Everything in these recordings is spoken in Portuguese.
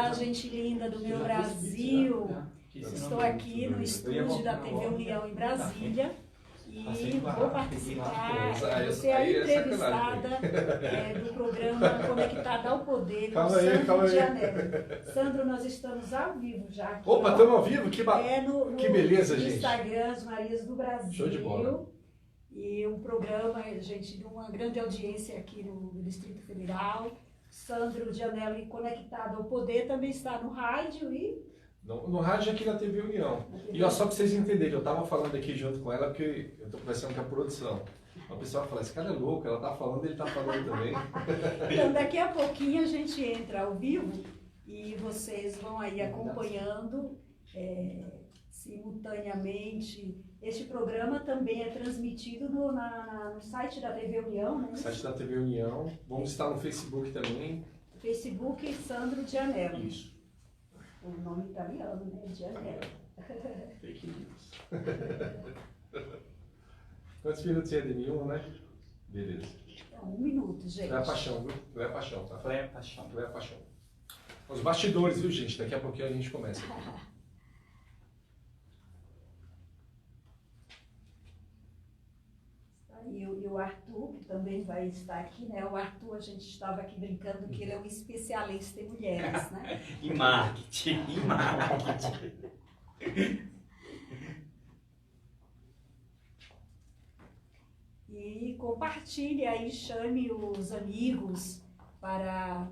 Olá, gente linda do meu Brasil. Estou aqui no estúdio da TV União em Brasília e vou participar, você é a entrevistada do programa Conectada ao Poder com Sandro Gianelli. Sandro, nós estamos ao vivo já aqui. Opa, estamos ao vivo? Que beleza, no gente. Instagram, As Marias do Brasil. Show de bola. E um programa, gente, de uma grande audiência aqui no Distrito Federal. Sandro Gianelli, Conectado ao Poder, também está no rádio e... No rádio aqui na TV União. E ó, só para vocês entenderem, eu estava falando aqui junto com ela, porque eu estou conversando com a produção. O pessoal fala, esse cara é louco, ela está falando, ele está falando também. Então, daqui a pouquinho a gente entra ao vivo e vocês vão aí acompanhando simultaneamente. Este programa também é transmitido no site da TV União, né? No site da TV União. Vamos estar no Facebook também. Facebook Sandro Gianelli. Isso. O nome italiano, né? Gianelli. Fake news. Quantos minutos é de nenhum, né? Beleza. Então, 1 minuto, gente. Não é paixão, viu? Não é paixão, tá? Não é paixão. Não é paixão. Os bastidores, viu, gente? Daqui a pouquinho a gente começa. E o Arthur, que também vai estar aqui, né? O Arthur, a gente estava aqui brincando que ele é um especialista em mulheres, né? Em marketing, E compartilhe aí, chame os amigos para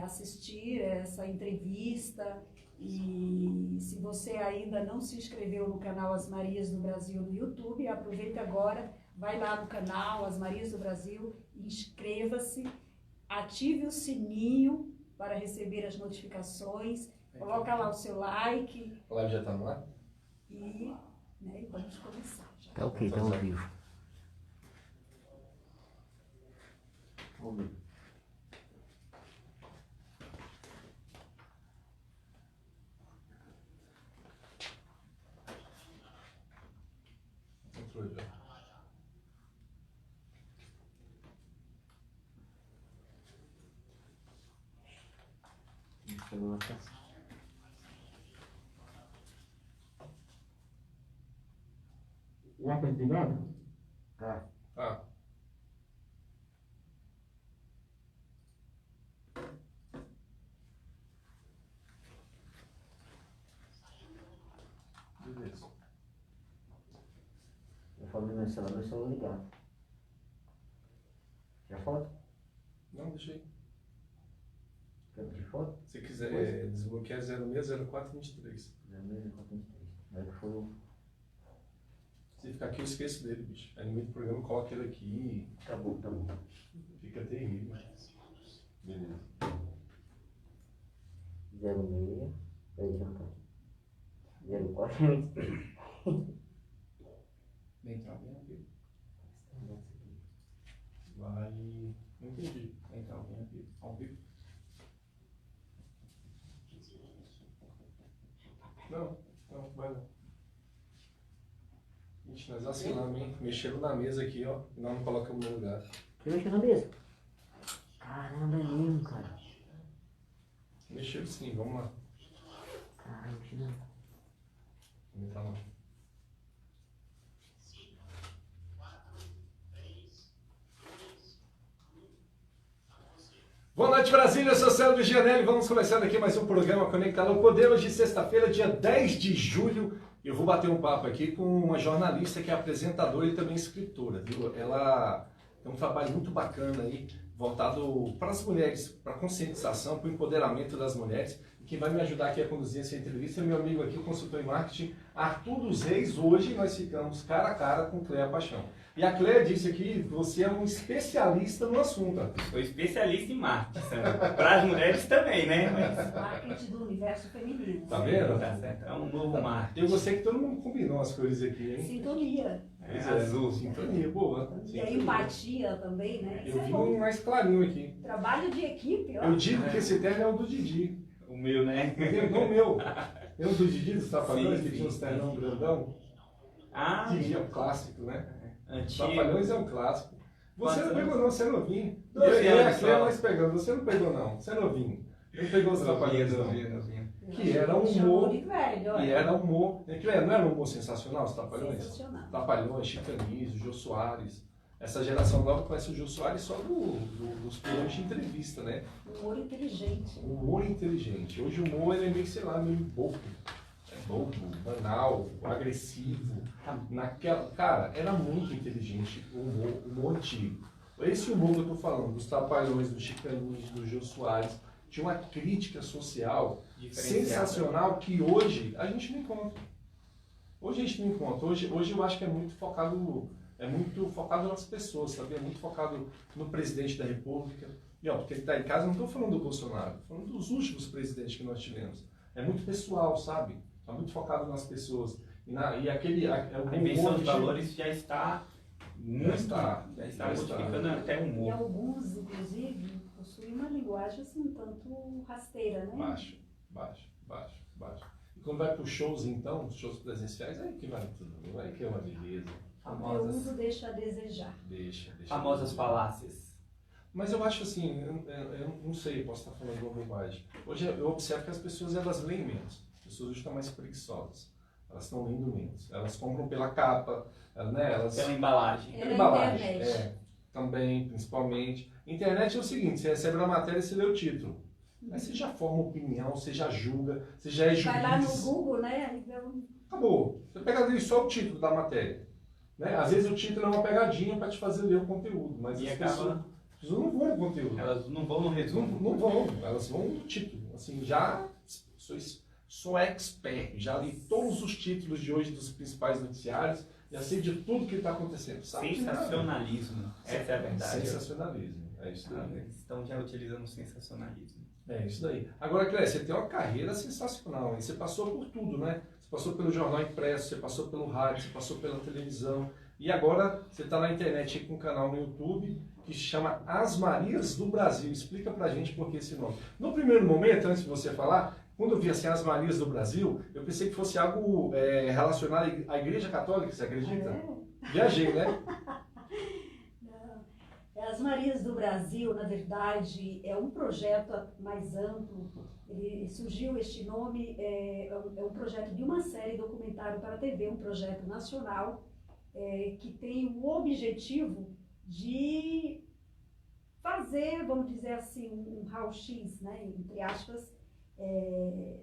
assistir essa entrevista. E se você ainda não se inscreveu no canal As Marias do Brasil no YouTube, aproveita agora. Vai lá no canal As Marias do Brasil, inscreva-se, ative o sininho para receber as notificações, coloca lá o seu like. A live já está no ar? E vamos começar já. Tá ok, tá ao vivo. Vamos ver. Entrou já. Já tá entendendo? Tá. Ah. Beleza. Eu falo do meu celular ligado. Já foto? Não, deixa aí. Quer de foto? Se quiser desbloquear 060423. 0643. Aí que foi o... Se ficar aqui eu esqueço dele, bicho. Aí no meio do programa eu coloco ele aqui. Tá bom, tá bom. Fica terrível. Beleza. 06. Aí já tá. 04. Bem tranquilo. Vai. Não entendi. Bem tranquilo. Ao vivo. Não, vai não. Gente, nós vacilamos, hein? Mexeram na mesa aqui, ó. E nós não colocamos no lugar. Você mexeu na mesa? Caramba, é mesmo, cara. Mexeram sim, vamos lá. Caramba, mexeu não. Vamos lá. Boa noite, Brasília, eu sou Sandro Gianelli, vamos começando aqui mais um programa Conectado ao Poder, hoje sexta-feira, dia 10 de julho, eu vou bater um papo aqui com uma jornalista que é apresentadora e também escritora, viu? Ela tem um trabalho muito bacana aí, voltado para as mulheres, para a conscientização, para o empoderamento das mulheres. E quem vai me ajudar aqui a conduzir essa entrevista é meu amigo aqui, consultor em marketing, Arthur dos Reis. Hoje nós ficamos cara a cara com Cléa Paixão. E a Cléa disse aqui, você é um especialista no assunto. Sou especialista em marketing, para as mulheres também, né? Marketing do universo feminino. Tá vendo? Tá certo, é um novo marketing. Eu gostei que todo mundo combinou as coisas aqui, hein? Sintonia. É azul. Sintonia, boa. E a empatia também, né? Isso Eu é vi bom. um mais clarinho aqui. Trabalho de equipe, ó. Eu digo que esse terno é o do Didi. O meu, né? Não o meu. É o do Didi dos Trapalhões, Sim, que tinha uns sim, ternão sim. grandão. Ah, Didi é um clássico, né? antigo. Trapalhões é um clássico. Você Quantos não pegou anos? não, você é novinho. 12 Eu e a anos Cléia só. nós pegamos, você não pegou não, você é novinho. Não pegou os Trapalhões, não. Que era um humor. De velho, olha. E era humor. Não era um humor sensacional, os Trapalhões? Sensacional. Trapalhões, Chicanísio, Jô Soares. Essa geração nova conhece o Jô Soares só dos programas de entrevista, né? Humor inteligente. Humor inteligente. Hoje o humor ele é meio, sei lá, meio bobo. É bobo, banal, agressivo. Cara, era muito inteligente o humor antigo. Esse humor que eu tô falando, dos Trapalhões, do Chicanísio, do Jô Soares, tinha uma crítica social sensacional que hoje a gente não encontra. Hoje a gente não encontra. Hoje eu acho que é muito focado nas pessoas, sabe? É muito focado no presidente da República. E ó, porque ele está em casa, não estou falando do Bolsonaro, estou falando dos últimos presidentes que nós tivemos. É muito pessoal, sabe? Está muito focado nas pessoas. A invenção de valores já está modificando até o E humor. alguns, inclusive, possuem uma linguagem assim, um tanto rasteira, né? Baixo. E quando vai para os shows, então, os shows presenciais, aí que vai tudo, aí que é uma beleza. O conteúdo deixa a desejar. Deixa Famosas falácias. Mas eu acho assim, eu não sei, posso estar falando alguma bobagem. Hoje eu observo que as pessoas elas leem menos. As pessoas hoje estão mais preguiçosas. Elas estão lendo menos. Elas compram pela capa, né? Pela embalagem. Pela embalagem, internet. também, principalmente. Internet é o seguinte, você recebe uma matéria e você lê o título. Aí você já forma opinião, você já julga, você já é juiz. Vai lá no Google, né? Então... Acabou. Você pega ali só o título da matéria. Né? Às vezes o título é uma pegadinha para te fazer ler o conteúdo, mas as pessoas não vão no conteúdo. Elas não vão no resumo. Não vão, elas vão no título. Assim, já sou expert, já li todos os títulos de hoje dos principais noticiários, já sei de tudo que está acontecendo. Sabe? Sensacionalismo, essa é a verdade. Sensacionalismo, é isso daí. Eles estão já utilizando o sensacionalismo. É isso daí. Agora, Clécia, você tem uma carreira sensacional, hein? Você passou por tudo, né? Você passou pelo jornal impresso, você passou pelo rádio, você passou pela televisão. E agora você está na internet aí com um canal no YouTube que se chama As Marias do Brasil. Explica pra gente por que esse nome. No primeiro momento, antes de você falar, quando eu vi assim As Marias do Brasil, eu pensei que fosse algo relacionado à Igreja Católica, você acredita? Viajei, né? As Marias do Brasil, na verdade, é um projeto mais amplo. Ele surgiu, este nome, é um projeto de uma série documentário para a TV, um projeto nacional, que tem o objetivo de fazer, vamos dizer assim, um raio-x, né, entre aspas,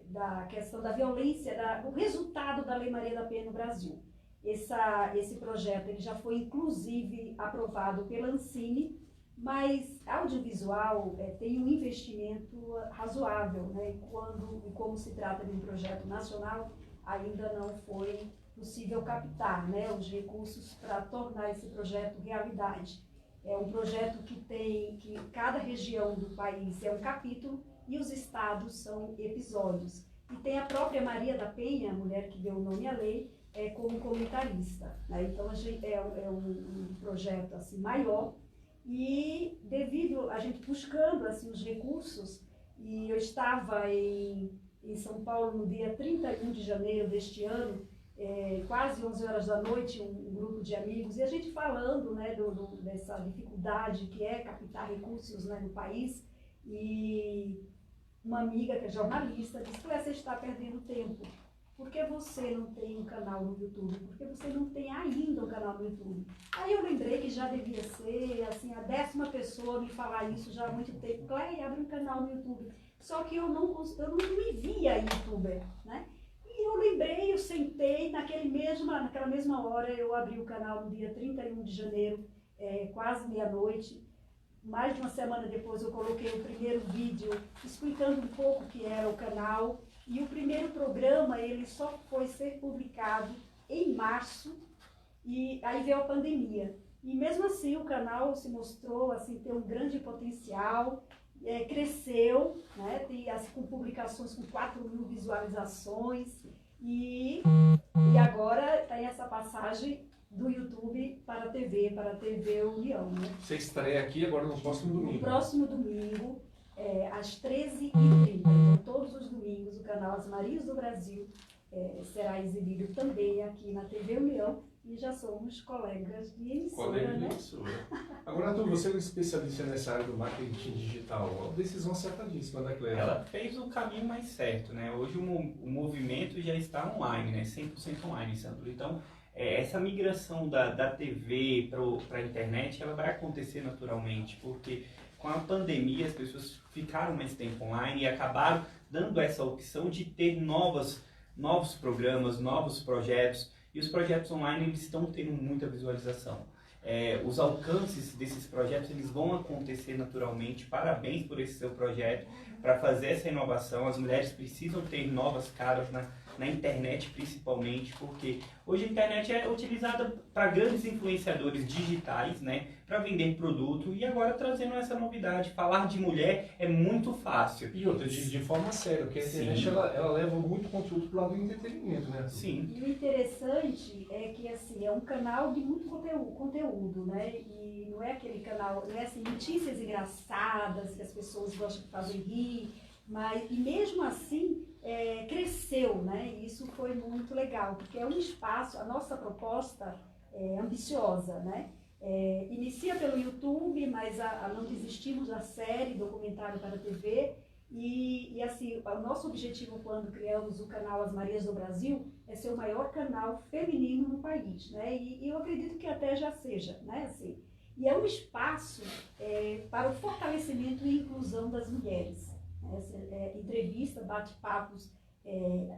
da questão da violência, o resultado da Lei Maria da Penha no Brasil. Esse projeto ele já foi, inclusive, aprovado pela Ancine, mas audiovisual tem um investimento razoável, né? E como se trata de um projeto nacional, ainda não foi possível captar, né, os recursos para tornar esse projeto realidade. É um projeto que cada região do país é um capítulo e os estados são episódios. E tem a própria Maria da Penha, a mulher que deu o nome à lei, como comentarista, né? Então é um projeto assim maior e devido a gente buscando assim os recursos, e eu estava em São Paulo no dia 31 de janeiro deste ano, quase 11 horas da noite, um grupo de amigos, e a gente falando, né, dessa dificuldade que é captar recursos, né, no país, e uma amiga que é jornalista disse que você está perdendo tempo. Por que você não tem um canal no YouTube? Por que você não tem ainda um canal no YouTube? Aí eu lembrei que já devia ser assim, a 10ª pessoa a me falar isso já há muito tempo. Cléia, abre um canal no YouTube. Só que eu não me via youtuber, né? E eu lembrei, eu sentei, naquela mesma hora eu abri o canal no dia 31 de janeiro, quase meia-noite. Mais de uma semana depois eu coloquei o primeiro vídeo explicando um pouco o que era o canal. E o primeiro programa, ele só foi ser publicado em março, e aí veio a pandemia. E mesmo assim o canal se mostrou assim, ter um grande potencial, cresceu, né, com publicações com 4.000 visualizações, e agora tem essa passagem do YouTube para a TV União. Né? Você estreia aqui agora no próximo domingo. No próximo domingo, às 13h30, então, todos os domingos, o canal As Marias do Brasil será exibido também aqui na TV União, e já somos colegas de emissora, Colega de né? emissora. Agora, Arthur, você é um especialista nessa área do marketing digital. Uma decisão acertadíssima da Cléia. Ela fez o caminho mais certo, né? Hoje o movimento já está online, né? 100% online, Sandro. Então, essa migração da TV para a internet, ela vai acontecer naturalmente, porque com a pandemia as pessoas ficaram mais tempo online e acabaram dando essa opção de ter novos programas, novos projetos, e os projetos online eles estão tendo muita visualização. Os alcances desses projetos eles vão acontecer naturalmente. Parabéns por esse seu projeto, para fazer essa inovação. As mulheres precisam ter novas caras na internet, principalmente, porque hoje a internet é utilizada para grandes influenciadores digitais, né, para vender produto, e agora trazendo essa novidade. Falar de mulher é muito fácil. E outra, de forma séria, porque a internet ela leva muito conteúdo para o lado do entretenimento, né? Sim. E o interessante é que assim, é um canal de muito conteúdo, né? E não é aquele canal, não é assim, notícias engraçadas que as pessoas gostam de fazer rir, mas e mesmo assim cresceu, né? E isso foi muito legal, porque é um espaço, a nossa proposta é ambiciosa, né? Inicia pelo YouTube, mas não desistimos da série documentário para a TV. E assim, o nosso objetivo quando criamos o canal As Marias do Brasil é ser o maior canal feminino no país, né? E eu acredito que até já seja, né? Assim, e é um espaço para o fortalecimento e inclusão das mulheres. Entrevista, bate-papos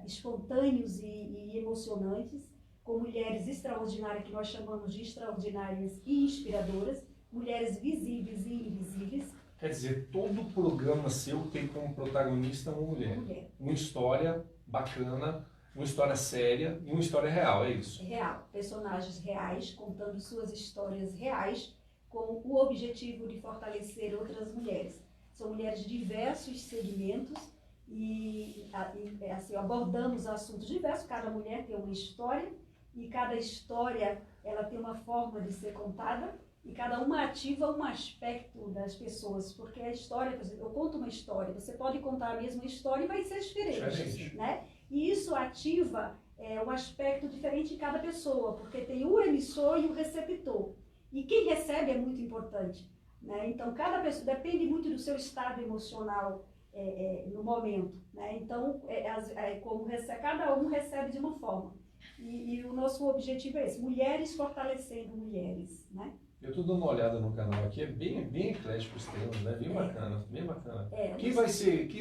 espontâneos e emocionantes com mulheres extraordinárias, que nós chamamos de extraordinárias e inspiradoras, mulheres visíveis e invisíveis. Quer dizer, todo programa seu tem como protagonista uma mulher. Uma história bacana, uma história séria e uma história real, é isso? Real. Personagens reais, contando suas histórias reais, com o objetivo de fortalecer outras mulheres. São mulheres de diversos segmentos e assim, abordamos assuntos diversos. Cada mulher tem uma história e cada história ela tem uma forma de ser contada. E cada uma ativa um aspecto das pessoas, porque a história, por exemplo, eu conto uma história, você pode contar a mesma história e vai ser diferente, né? E isso ativa um aspecto diferente em cada pessoa, porque tem o emissor e o receptor. E quem recebe é muito importante, né? Então, cada pessoa depende muito do seu estado emocional no momento, né? Então, cada um recebe de uma forma. E o nosso objetivo é esse, mulheres fortalecendo mulheres, né? Eu estou dando uma olhada no canal aqui, é bem eclético os temas, né? Bem bacana, bem bacana. Quem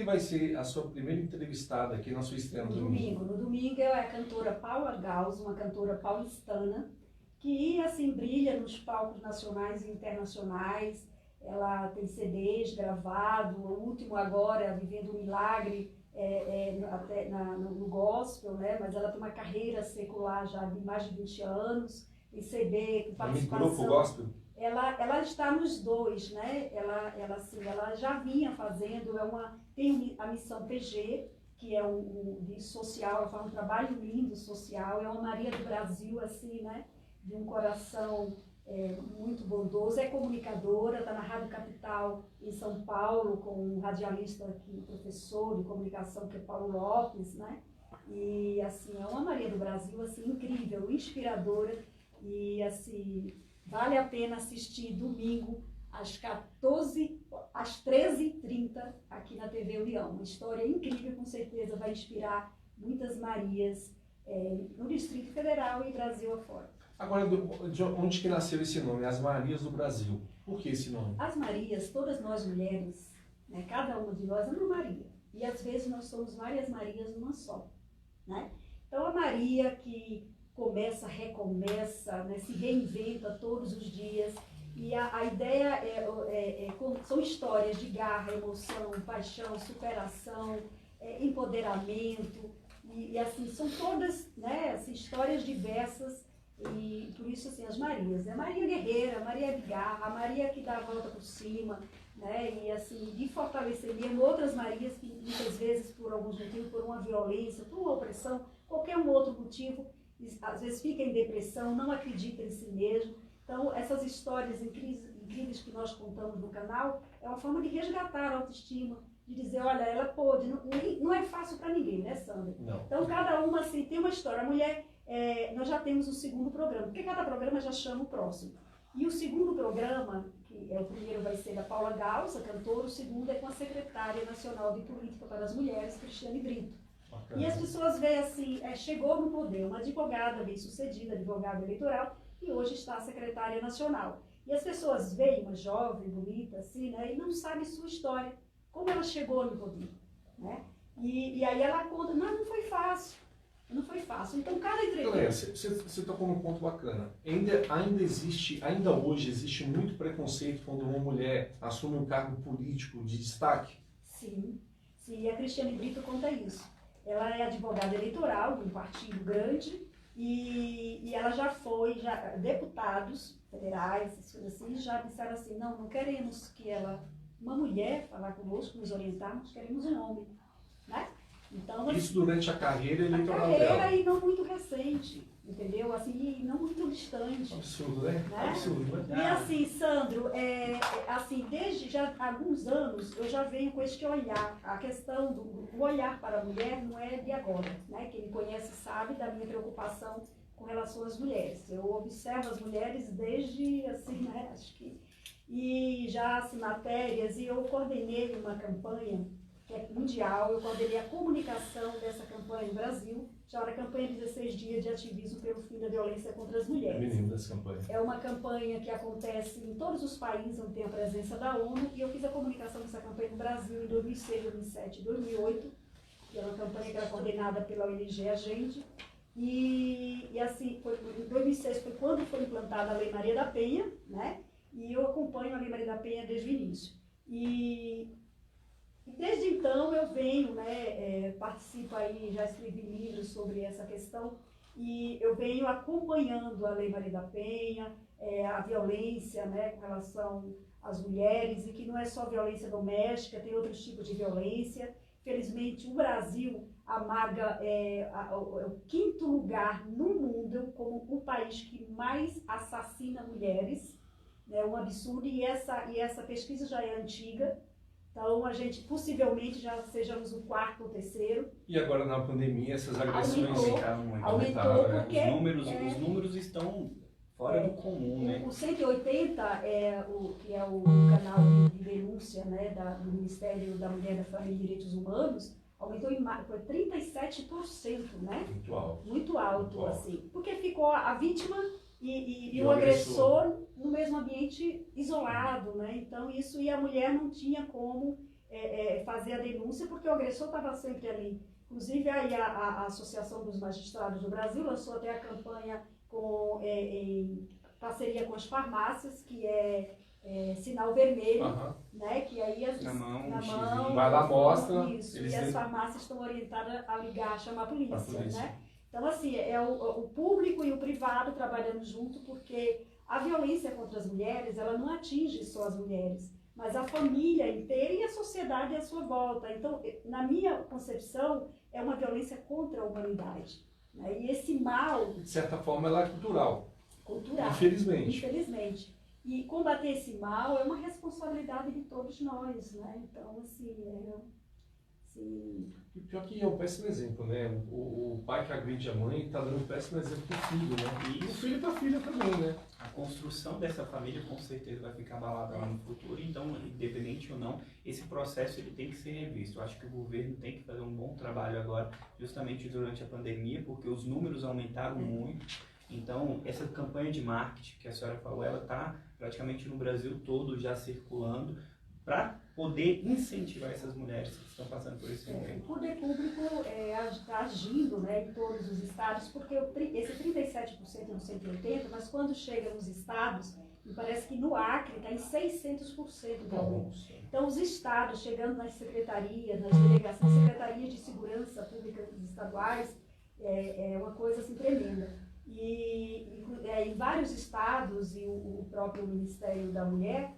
vai ser a sua primeira entrevistada aqui na sua estreia no domingo? No domingo é a cantora Paula Gauss, uma cantora paulistana, que assim brilha nos palcos nacionais e internacionais. Ela tem CDs gravados, o último agora, Vivendo um Milagre, até no gospel, né? Mas ela tem uma carreira secular já de mais de 20 anos. Em CD, com participação. Grupo gospel? Ela está nos dois, né? Ela já vinha fazendo, tem a missão PG, que é de social, ela faz um trabalho lindo social, é uma Maria do Brasil, assim, né? De um coração muito bondoso, é comunicadora, está na Rádio Capital em São Paulo, com um radialista aqui, professor de comunicação, que é Paulo Lopes, né? E assim, é uma Maria do Brasil, assim, incrível, inspiradora. E assim, vale a pena assistir domingo às 13h30 aqui na TV União. Uma história incrível, com certeza vai inspirar muitas Marias no Distrito Federal e Brasil afora. Agora, de onde que nasceu esse nome, As Marias do Brasil? Por que esse nome? As Marias, todas nós mulheres, né, cada uma de nós é uma Maria. E às vezes nós somos várias Marias numa só, né? Então a Maria que começa, recomeça, né, se reinventa todos os dias. E a ideia são histórias de garra, emoção, paixão, superação, empoderamento. E assim, são todas, né, assim, histórias diversas. E por isso, assim, as Marias. A Maria guerreira, a Maria de garra, a Maria que dá a volta por cima, né? E assim, de fortalecer mesmo outras Marias que muitas vezes, por alguns motivos, por uma violência, por uma opressão, qualquer um outro motivo, às vezes fica em depressão, não acredita em si mesmo. Então, essas histórias incríveis que nós contamos no canal é uma forma de resgatar a autoestima, de dizer, olha, ela pôde, não é fácil para ninguém, né? né, Sandra? Não. Então, cada uma, assim, tem uma história. A mulher, nós já temos o segundo programa, porque cada programa já chama o próximo. E o segundo programa, que o primeiro vai ser da Paula Gauss, a cantora, o segundo é com a secretária nacional de política para as mulheres, Cristiane Brito. Bacana. E as pessoas veem assim, chegou no poder uma advogada bem-sucedida, advogada eleitoral, e hoje está a secretária nacional. E as pessoas veem uma jovem, bonita, assim, né, e não sabem sua história, como ela chegou no poder, né? E aí ela conta, não foi fácil, não foi fácil. Então, cada entrevista... Você tocou num ponto bacana. Ainda hoje existe muito preconceito quando uma mulher assume um cargo político de destaque? Sim, sim, a Cristiane Brito conta isso. Ela é advogada eleitoral de um partido grande e ela já foi, deputados federais, essas coisas assim, já disseram assim, não queremos que uma mulher falar conosco, nos orientar, nós queremos um homem, né? Então, Isso durante a carreira eleitoral carreira dela. e não muito recente, entendeu? Assim, não muito distante. Absurdo, né? Absurdo, né? E assim, Sandro, assim, desde já alguns anos eu já venho com este olhar, a questão do olhar para a mulher não é de agora, né? Quem me conhece sabe da minha preocupação com relação às mulheres. Eu observo as mulheres desde, assim, né, acho que... E já, assim, matérias, e eu coordenei uma campanha que é mundial, eu coordenei a comunicação dessa campanha no Brasil, chamada Campanha 16 Dias de Ativismo pelo Fim da Violência contra as Mulheres. Eu me lembro dessa campanha. É uma campanha que acontece em todos os países onde tem a presença da ONU, e eu fiz a comunicação dessa campanha no Brasil em 2006, 2007 e 2008, que era uma campanha que era coordenada pela ONG Agende, e assim, em 2006 foi quando foi implantada a Lei Maria da Penha, né? E eu acompanho a Lei Maria da Penha desde o início. E desde então eu venho, né, participo aí, já escrevi livros sobre essa questão, e eu venho acompanhando a Lei Maria da Penha, a violência, né, com relação às mulheres, e que não é só violência doméstica, tem outros tipos de violência. Felizmente, o Brasil amarga o quinto lugar no mundo como o país que mais assassina mulheres, né, um absurdo, e essa pesquisa já é antiga. Então, a gente possivelmente já sejamos o quarto ou terceiro. E agora na pandemia essas agressões Aumentou né? porque... Os números estão fora do comum, né? O 180, que é o canal de denúncia, né, do Ministério da Mulher, da Família e Direitos Humanos, aumentou em 37%, né? Muito alto. Muito alto, assim. Porque ficou a vítima e o o agressor no mesmo ambiente isolado, né? Então, isso, e a mulher não tinha como fazer a denúncia, porque o agressor estava sempre ali. Inclusive, aí a Associação dos Magistrados do Brasil lançou até a campanha em parceria com as farmácias, que é sinal vermelho, né? Que aí na mão, vai lá, mostra. Isso, e as farmácias estão orientadas a ligar, a chamar a polícia, né? Então, assim, o público e o privado trabalhando junto, porque a violência contra as mulheres, ela não atinge só as mulheres, mas a família inteira e a sociedade à sua volta. Então, na minha concepção, é uma violência contra a humanidade, né? E esse mal... De certa forma, ela é cultural. Cultural. Infelizmente. Infelizmente. E combater esse mal é uma responsabilidade de todos nós, né? Então, assim, E pior que é um péssimo exemplo, né? O pai que agride a mãe está dando um péssimo exemplo para o filho, né? E o filho para a filha também, né? A construção dessa família com certeza vai ficar abalada lá no futuro, então, independente ou não, esse processo ele tem que ser revisto. Eu acho que o governo tem que fazer um bom trabalho agora, justamente durante a pandemia, porque os números aumentaram muito. Então, essa campanha de marketing que a senhora falou, ela está praticamente no Brasil todo já circulando, para poder incentivar essas mulheres que estão passando por esse momento. O poder público está agindo, né, em todos os estados, porque esse 37% é no 180%, mas quando chega nos estados, me parece que no Acre está em 600% de aumento. Então, os estados, chegando nas secretarias, nas delegações, secretarias de segurança pública estaduais, é uma coisa assim tremenda. E em vários estados, e o próprio Ministério da Mulher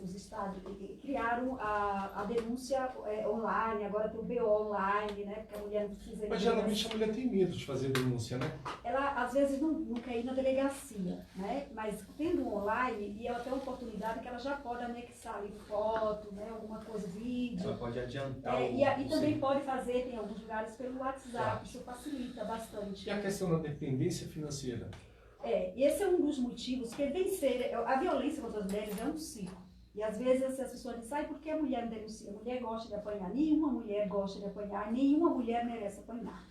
os estados criaram a denúncia online, agora tem o BO online, né? Porque a mulher não precisa ir. Mas geralmente a mulher tem medo de fazer denúncia, né? Ela às vezes não quer ir na delegacia, né? Mas tendo um online, e ela tem uma oportunidade que ela já pode anexar ali foto, né? Alguma coisa, vídeo. Ela pode adiantar E também pode fazer, tem alguns lugares pelo WhatsApp, isso facilita bastante. E a questão da dependência financeira? Esse é um dos motivos que vencer a violência contra as mulheres é um ciclo. E às vezes as pessoas dizem, por que a mulher não denuncia? A mulher gosta de apanhar. Nenhuma mulher gosta de apanhar, nenhuma mulher merece apanhar.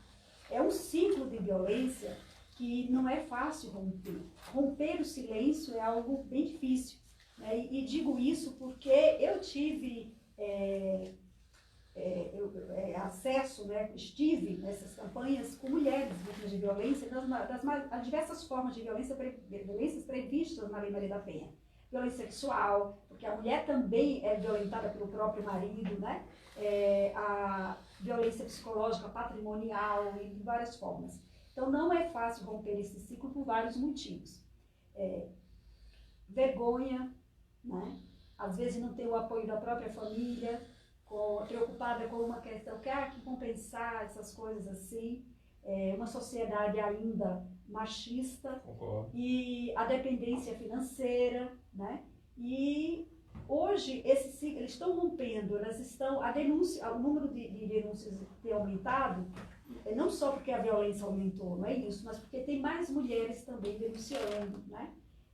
É um ciclo de violência que não é fácil romper. Romper o silêncio é algo bem difícil, né? E digo isso porque eu tive acesso, né? Estive nessas campanhas com mulheres vítimas de violência, das diversas formas de violências previstas na Lei Maria da Penha. Violência sexual, porque a mulher também é violentada pelo próprio marido, né? A violência psicológica, patrimonial e de várias formas. Então não é fácil romper esse ciclo por vários motivos. Vergonha, né? Às vezes não ter o apoio da própria família, preocupada com uma questão que há que compensar essas coisas assim. Uma sociedade ainda machista. Concordo. E a dependência financeira, né? E hoje eles estão rompendo, o número de denúncias tem aumentado, não só porque a violência aumentou, não é isso, mas porque tem mais mulheres também denunciando, né?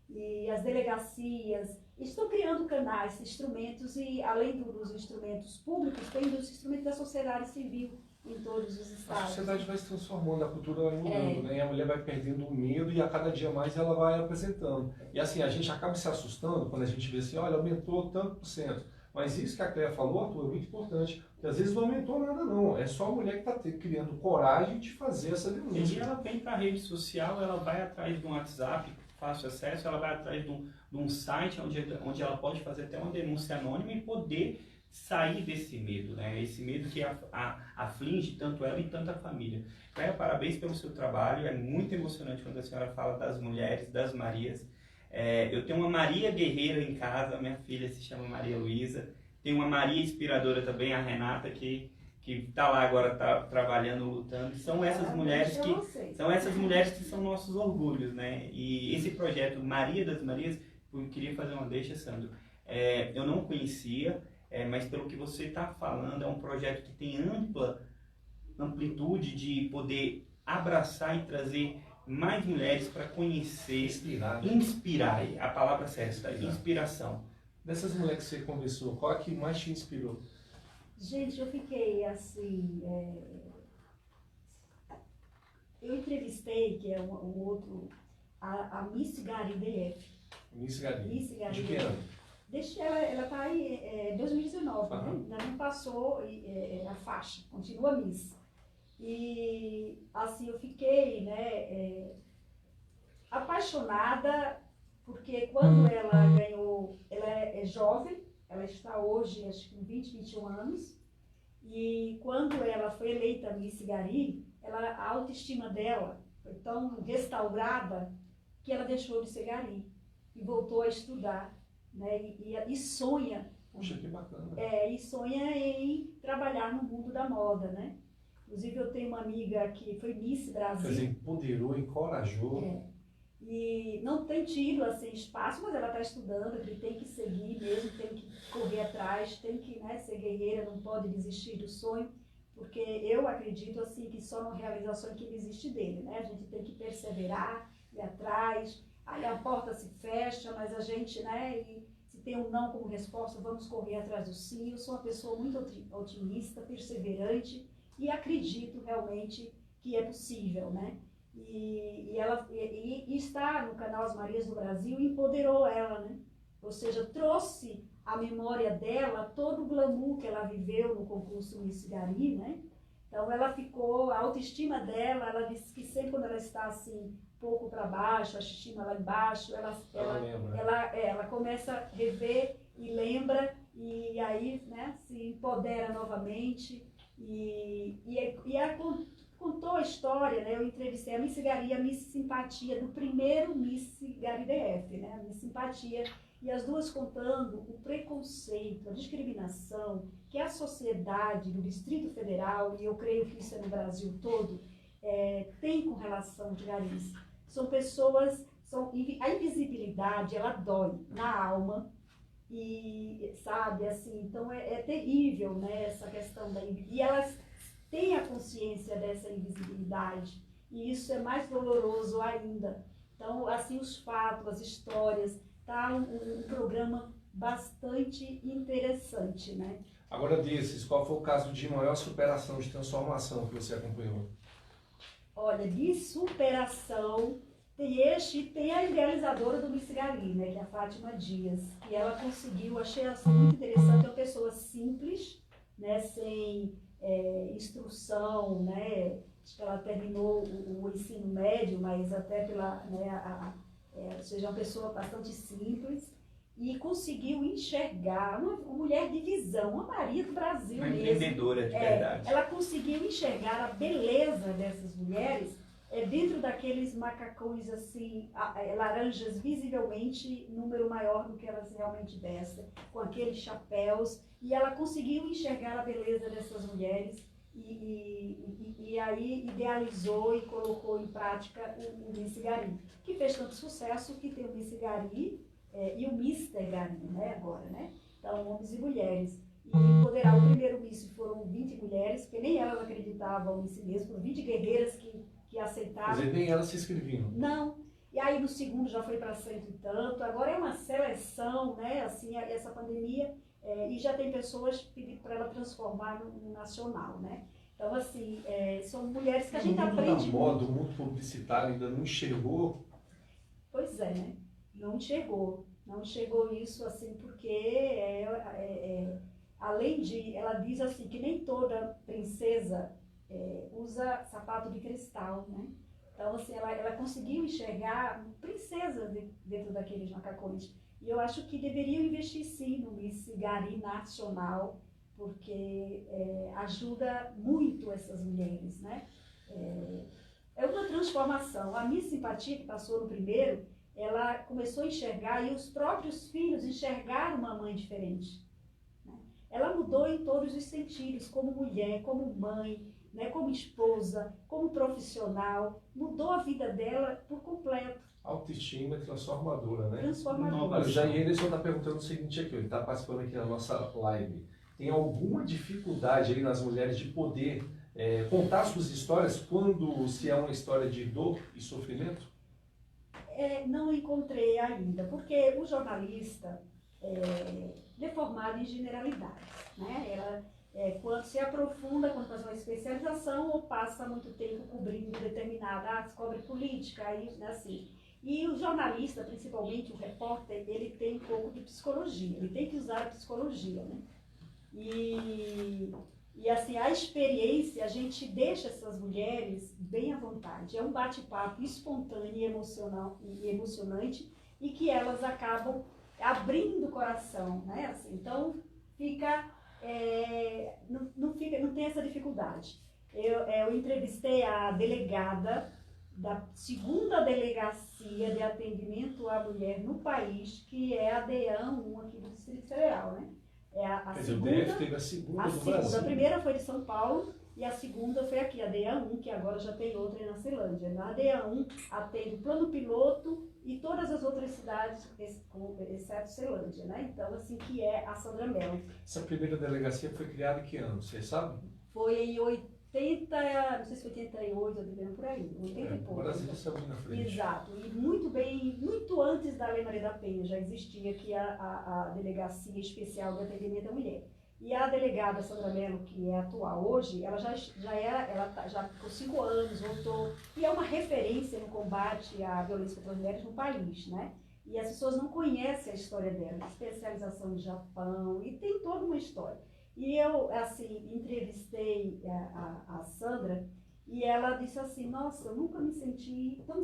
E as delegacias estão criando canais, instrumentos, e além dos instrumentos públicos, tem os instrumentos da sociedade civil em todos os estados. A sociedade vai se transformando, a cultura vai mudando, né? E a mulher vai perdendo o medo e a cada dia mais ela vai apresentando. E assim, a gente acaba se assustando quando a gente vê assim, olha, aumentou tanto por cento. Mas isso que a Cléia falou, Arthur, é muito importante. Porque às vezes não aumentou nada não, é só a mulher que está criando coragem de fazer essa denúncia. E ela vem para a rede social, ela vai atrás de um WhatsApp, fácil acesso, ela vai atrás de um site onde ela pode fazer até uma denúncia anônima e poder sair desse medo, né? Esse medo que aflige tanto ela e tanta família. Cléia, parabéns pelo seu trabalho, é muito emocionante quando a senhora fala das mulheres, das Marias. Eu tenho uma Maria guerreira em casa, minha filha se chama Maria Luísa, tem uma Maria inspiradora também, a Renata, que está lá agora, tá trabalhando, lutando. São essas mulheres que são nossos orgulhos, né? E esse projeto Maria das Marias, eu queria fazer uma deixa, Sandro. Eu não conhecia, mas pelo que você está falando, é um projeto que tem ampla amplitude de poder abraçar e trazer mais mulheres para conhecer, inspirar, a palavra certa, inspiração. Dessas mulheres que você conversou, qual é que mais te inspirou? Gente, eu fiquei assim... Eu entrevistei, que é um outro, a Miss Gari DF. Miss Gari. De que ano? Ela está aí em 2019, né? Ainda não passou a faixa, continua Miss. E assim, eu fiquei, né, apaixonada, porque quando ela ganhou, ela é jovem, ela está hoje, acho que com 20, 21 anos, e quando ela foi eleita Miss Gari, a autoestima dela foi tão restaurada que ela deixou de ser Gari e voltou a estudar, né, e sonha. Poxa, que bacana. E sonha em trabalhar no mundo da moda, né? Inclusive eu tenho uma amiga que foi Miss Brasil. Quer dizer, empoderou, encorajou. E não tem tido assim, espaço, mas ela está estudando, que tem que seguir mesmo, tem que correr atrás, tem que, né, ser guerreira, não pode desistir do sonho, porque eu acredito assim que só não realiza o sonho que existe dele, né? A gente tem que perseverar, ir atrás, aí a porta se fecha, mas a gente, né, e se tem um não como resposta, vamos correr atrás do sim. Eu sou uma pessoa muito otimista, perseverante, e acredito realmente que é possível, né? E estar no canal As Marias do Brasil empoderou ela, né? Ou seja, trouxe à memória dela todo o glamour que ela viveu no concurso Miss Gari, né? Então ela ficou, a autoestima dela, ela disse que sempre quando ela está assim, um pouco para baixo, a autoestima lá embaixo, ela começa a rever e lembra, e aí, né, se empodera novamente. Contou a história, né? Eu entrevistei a Miss Gari, a Miss Simpatia, do primeiro Miss Gari DF, né? A Miss Simpatia. e as duas contando o preconceito, a discriminação que a sociedade do Distrito Federal, e eu creio que isso é no Brasil todo, tem com relação de garis. São pessoas, a invisibilidade, ela dói na alma, e sabe, assim, então é terrível, né, essa questão e elas têm a consciência dessa invisibilidade, e isso é mais doloroso ainda. Então, assim, os fatos, as histórias, tá um programa bastante interessante, né? Agora, desses, qual foi o caso de maior superação, de transformação que você acompanhou? Olha, de superação, tem a idealizadora do Miss Gari, né, que é a Fátima Dias, que ela conseguiu, achei ela muito interessante, é uma pessoa simples, né, sem instrução, né, acho que ela terminou o ensino médio, mas até pela, né, ou seja, uma pessoa bastante simples, e conseguiu enxergar uma mulher de visão, uma Maria do Brasil uma mesmo. empreendedora de verdade. Ela conseguiu enxergar a beleza dessas mulheres dentro daqueles macacões assim, laranjas visivelmente número maior do que elas realmente vestem, com aqueles chapéus, e ela conseguiu enxergar a beleza dessas mulheres e aí idealizou e colocou em prática o Miss Gari, que fez tanto sucesso que tem o Miss Gari e o Mister Gari, né, agora, né? Então, homens e mulheres. E empoderar o primeiro Miss foram 20 mulheres, porque nem elas acreditavam em si mesmas, foram 20 guerreiras que aceitaram. Quer dizer, nem elas se inscreviam. Não. E aí no segundo já foi para cento e tanto. Agora é uma seleção, né? Assim, essa pandemia, e já tem pessoas pedindo para ela transformar no nacional, né? Então, assim, são mulheres que a gente aprende. O modo, o mundo publicitário ainda não enxergou. Pois é, né? Não enxergou isso, assim, porque além de, ela diz assim, que nem toda princesa usa sapato de cristal, né? Então, assim, ela conseguiu enxergar princesa dentro daqueles macacões. E eu acho que deveriam investir sim no Miss Gari nacional, porque ajuda muito essas mulheres, né? É uma transformação. A Miss Simpatia, que passou no primeiro, ela começou a enxergar, e os próprios filhos enxergaram uma mãe diferente. Né? Ela mudou em todos os sentidos, como mulher, como mãe, né, como esposa, como profissional, mudou a vida dela por completo. Autoestima transformadora, né? Transformadora. Olha, o Jair Anderson está perguntando o seguinte aqui, ele está participando aqui da nossa live. Tem alguma dificuldade aí nas mulheres de poder contar suas histórias quando se é uma história de dor e sofrimento? Não encontrei ainda, porque o jornalista é formado em generalidades, né? Ela quando se aprofunda, quando faz uma especialização, ou passa muito tempo cobrindo determinada, cobre política, aí, assim. E o jornalista, principalmente o repórter, ele tem um pouco de psicologia, ele tem que usar a psicologia, né? E assim, a experiência, a gente deixa essas mulheres bem à vontade. É um bate-papo espontâneo e emocionante, e que elas acabam abrindo o coração, né? Assim, então, não tem essa dificuldade. Eu entrevistei a delegada da segunda delegacia de atendimento à mulher no país, que é a DEAN 1 aqui do Distrito Federal, né? Quer dizer, o DF teve a segunda do Brasil. A primeira foi de São Paulo e a segunda foi aqui, a DEAN 1, que agora já tem outra na Ceilândia. A DEAN 1 atende o Plano Piloto e todas as outras cidades, exceto Ceilândia, né? Então, assim, que é a Sandra Mello. Essa primeira delegacia foi criada em que ano, você sabe? Foi em 80, não sei se foi 88, ou por aí, 80 e pouco. O Brasil está muito na frente. Exato, e muito antes da Lei Maria da Penha já existia aqui a Delegacia Especial de Atendimento à Mulher. E a delegada Sandra Mello, que é atual hoje, ela já ficou 5 anos, voltou, e é uma referência no combate à violência contra as mulheres no país, né? E as pessoas não conhecem a história dela, especialização no Japão, e tem toda uma história. E eu, assim, entrevistei a Sandra, e ela disse assim, nossa, eu nunca me senti... Eu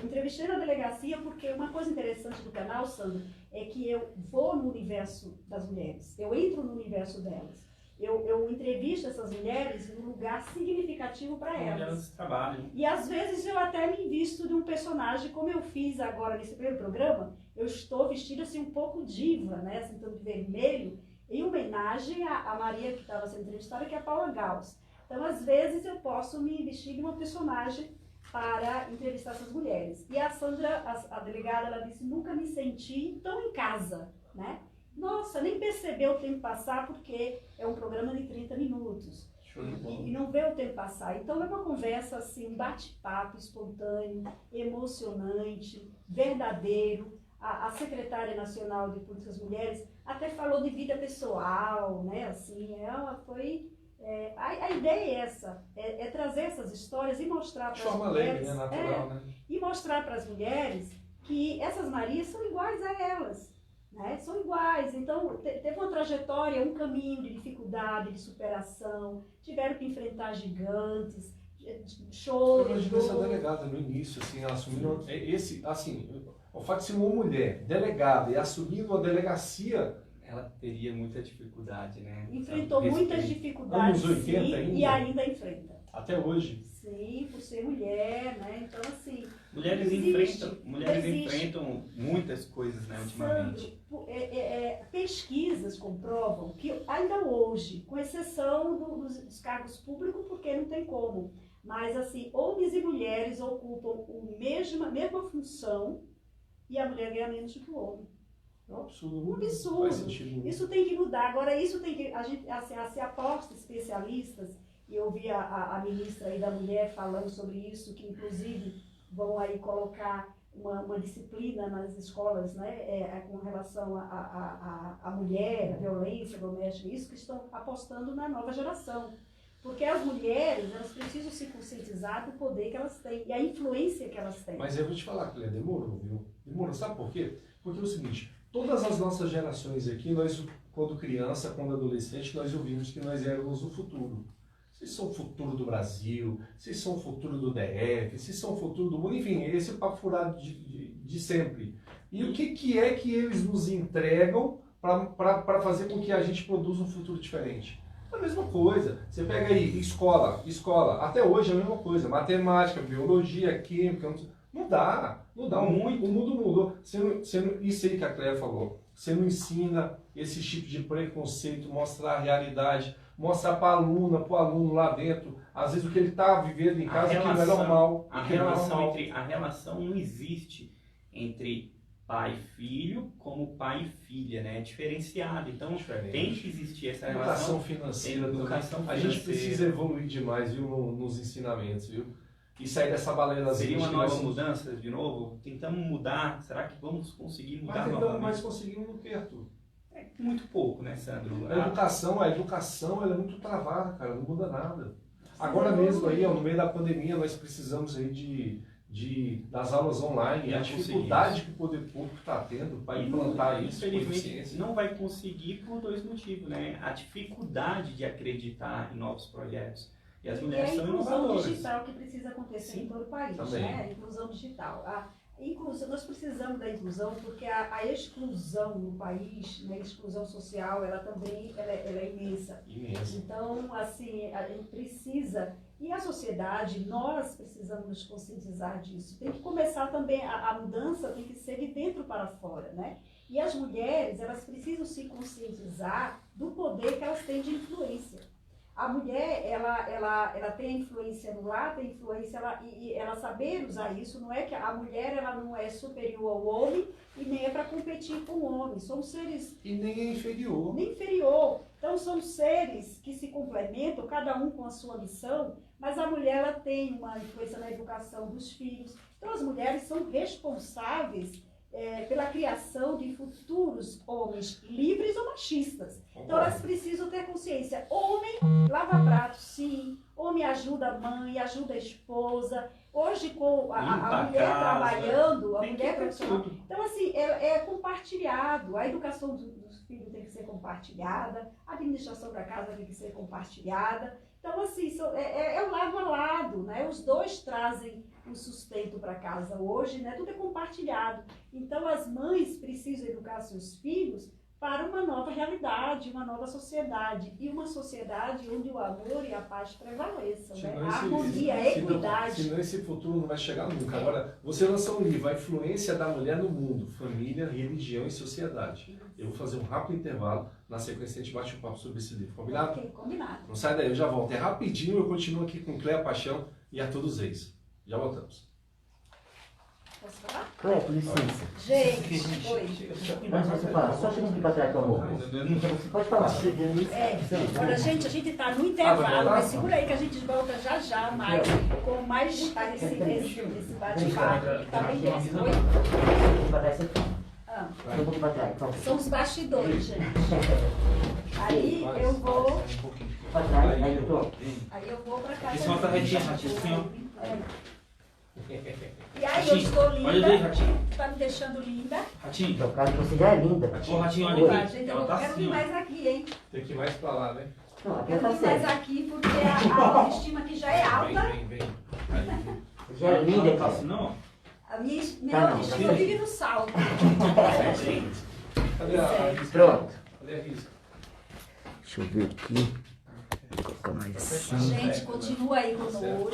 entrevistei na delegacia porque uma coisa interessante do canal, Sandra, é que eu vou no universo das mulheres, eu entro no universo delas. eu entrevisto essas mulheres num lugar significativo para Onde elas. elas trabalham. E às vezes eu até me visto de um personagem, como eu fiz agora nesse primeiro programa, eu estou vestida assim um pouco diva, né, assim, todo de vermelho, em homenagem à Maria que estava sendo entrevistada, que é a Paula Gauss. Então, às vezes eu posso me vestir de uma personagem para entrevistar essas mulheres. E a Sandra, a delegada, ela disse, nunca me senti tão em casa, né? Nossa, nem percebeu o tempo passar porque é um programa de 30 minutos. Show de bola. E não vê o tempo passar. Então é uma conversa assim, um bate-papo espontâneo, emocionante, verdadeiro. A secretária nacional de Políticas Mulheres até falou de vida pessoal, né? Assim, ela foi... a ideia é essa, é trazer essas histórias e mostrar para as mulheres... De forma leve, né? Natural, né? E mostrar para as mulheres que essas Marias são iguais a elas. Né? São iguais, então teve uma trajetória, um caminho de dificuldade, de superação, tiveram que enfrentar gigantes, choro. Eu imagino essa delegada no início, assim, ela assumindo o fato de ser uma mulher delegada e assumindo a delegacia. Ela teria muita dificuldade, né? Enfrentou muitas dificuldades, Anos 80 sim, ainda? e ainda enfrenta. Até hoje. Sim, por ser mulher, né? Então, assim... Mulheres enfrentam muitas coisas, né, ultimamente. Sandro, pesquisas comprovam que ainda hoje, com exceção dos cargos públicos, porque não tem como, mas assim, homens e mulheres ocupam a mesma função e a mulher ganha menos do que o homem. É um absurdo. Um absurdo. Faz sentido. Isso tem que mudar. Agora, isso tem que... A gente se aposta especialistas, e eu vi a ministra aí da Mulher falando sobre isso, que inclusive vão aí colocar uma disciplina nas escolas, né, com relação à mulher, a violência doméstica, isso que estão apostando na nova geração. Porque as mulheres, elas precisam se conscientizar do poder que elas têm e a influência que elas têm. Mas eu vou te falar, Cléia, demorou, viu? Demorou. Sabe por quê? Porque é o seguinte, todas as nossas gerações aqui, nós, quando criança, quando adolescente, nós ouvimos que nós éramos o futuro. Vocês são o futuro do Brasil, vocês são o futuro do DF, vocês são o futuro do mundo, enfim, esse é o papo furado de sempre. E o que é que eles nos entregam para fazer com que a gente produza um futuro diferente? É a mesma coisa. Você pega aí, escola, até hoje é a mesma coisa, matemática, biologia, química, não dá, o mundo mudou. Isso aí que a Cléia falou, você não ensina esse tipo de preconceito, mostrar a realidade, mostrar para a aluna, para o aluno lá dentro, às vezes o que ele está vivendo em casa, que não é normal. A relação não existe entre pai e filho como pai e filha, né? É diferenciado. Então tem que existir essa relação. Educação financeira. Educação A gente precisa evoluir demais, viu, nos ensinamentos, viu? E sair dessa baleira. Seria uma nova mudança de novo? Tentamos mudar, será que vamos conseguir mudar novamente? Mas conseguimos no que, Arthur? Muito pouco, né, Sandro? A educação ela é muito travada, cara, não muda nada. Agora mesmo aí, ó, no meio da pandemia, nós precisamos aí das aulas online, a dificuldade que o poder público está tendo para implantar isso. Infelizmente, não vai conseguir por dois motivos, né? A dificuldade de acreditar em novos projetos. E as mulheres são inovadoras. A inclusão digital que precisa acontecer em todo o país, também. né? A inclusão digital. Nós precisamos da inclusão porque a exclusão no país, né, a exclusão social, ela também ela é imensa. Então, assim, a gente precisa, e a sociedade, nós precisamos nos conscientizar disso. Tem que começar também, a mudança tem que ser de dentro para fora, né? E as mulheres, elas precisam se conscientizar do poder que elas têm de influência. A mulher, ela tem influência no lar, tem influência, e ela saber usar isso, não é que a mulher ela não é superior ao homem e nem é para competir com o homem. São seres... E nem é inferior. Nem inferior. Então, são seres que se complementam, cada um com a sua missão, mas a mulher ela tem uma influência na educação dos filhos. Então, as mulheres são responsáveis pela criação de futuros homens livres ou machistas. Então elas precisam ter consciência. Homem lava prato, sim. Homem ajuda a mãe, ajuda a esposa. Hoje com a mulher casa, trabalhando, a mulher profissional. Então assim, é compartilhado. A educação dos filhos tem que ser compartilhada. A administração da casa tem que ser compartilhada. Então assim, é o lado a lado, né? Os dois trazem o sustento para casa hoje, né? Tudo é compartilhado. Então as mães precisam educar seus filhos para uma nova realidade, uma nova sociedade. E uma sociedade onde o amor e a paz prevaleçam, né? A harmonia, a equidade. Senão esse futuro não vai chegar nunca. Agora, você lançou um livro, A Influência da Mulher no Mundo, Família, Religião e Sociedade. Eu vou fazer um rápido intervalo, na sequência a gente bate um papo sobre esse livro, combinado? Ok, combinado. Não sai daí, eu já volto. É rapidinho, eu continuo aqui com Cléa Paixão e Arthur dos Reis. Já voltamos. Posso falar? Cleia, com licença. Gente, oi. Antes de você falar, só chega aqui pra trás, por favor. Você pode falar. Olha, gente, a gente está no intervalo, mas segura aí que a gente volta já já mais, com mais esse bate-papo que está bem interessante. Oi? Pra trás, você Ah, um pouquinho pra trás, por favor. são os bastidores, gente. Aí eu vou, Pra trás, aí pronto. para casa. Isso é uma tarretinha, Ratinho, assim, ó. E aí, eu estou Olha daí, linda, Ratinho. tá me deixando linda. Ratinho. No caso, você já é linda. Ô, Ratinho, Oi. olha Ah, aqui. gente, eu Ela não tá quero assim, vir ó. mais aqui, hein? Tem que ir mais pra lá, né? Não, aqui Eu tá não vim mais certo. aqui porque a autoestima aqui já é alta. Vem. Já é linda, Não tá cara. assim, não? A minha Tá, não, autoestima tá vive no salto. Cadê a risca? Pronto. Cadê a risca? Deixa eu ver aqui. Vou colocar mais assim. Gente, continua aí conosco.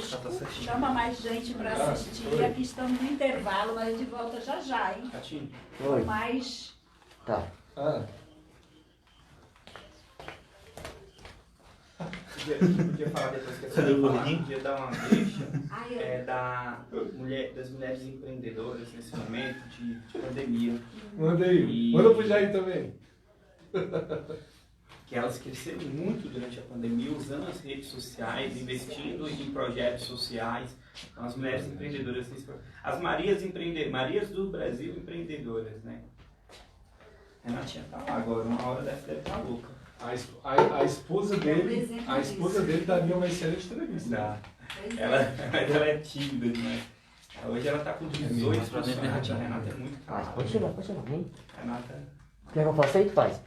Chama mais gente para assistir. Aqui estamos no intervalo, mas a gente volta já já, hein? Ratinho. Oi. Mas Tá. Ah, Podia falar depois que a senhora falar, podia dar uma deixa ai, das mulheres empreendedoras nesse momento de pandemia, manda aí. Manda pro Jair também. que elas cresceram muito durante a pandemia, usando as redes sociais, investindo em projetos sociais. Então, as mulheres empreendedoras, as Marias do Brasil empreendedoras, né? Renatinha tá lá agora, uma hora deve estar louca. A esposa dele, daria uma excelente entrevista. Dá. pois é. Mas ela é tímida demais. Hoje ela tá com 18 pra dentro, né, funcionários. A Ratinho? Renata é muito Faz. calma. Pode chegar, vem. Renata. Quer que eu faça aí? Tu faz.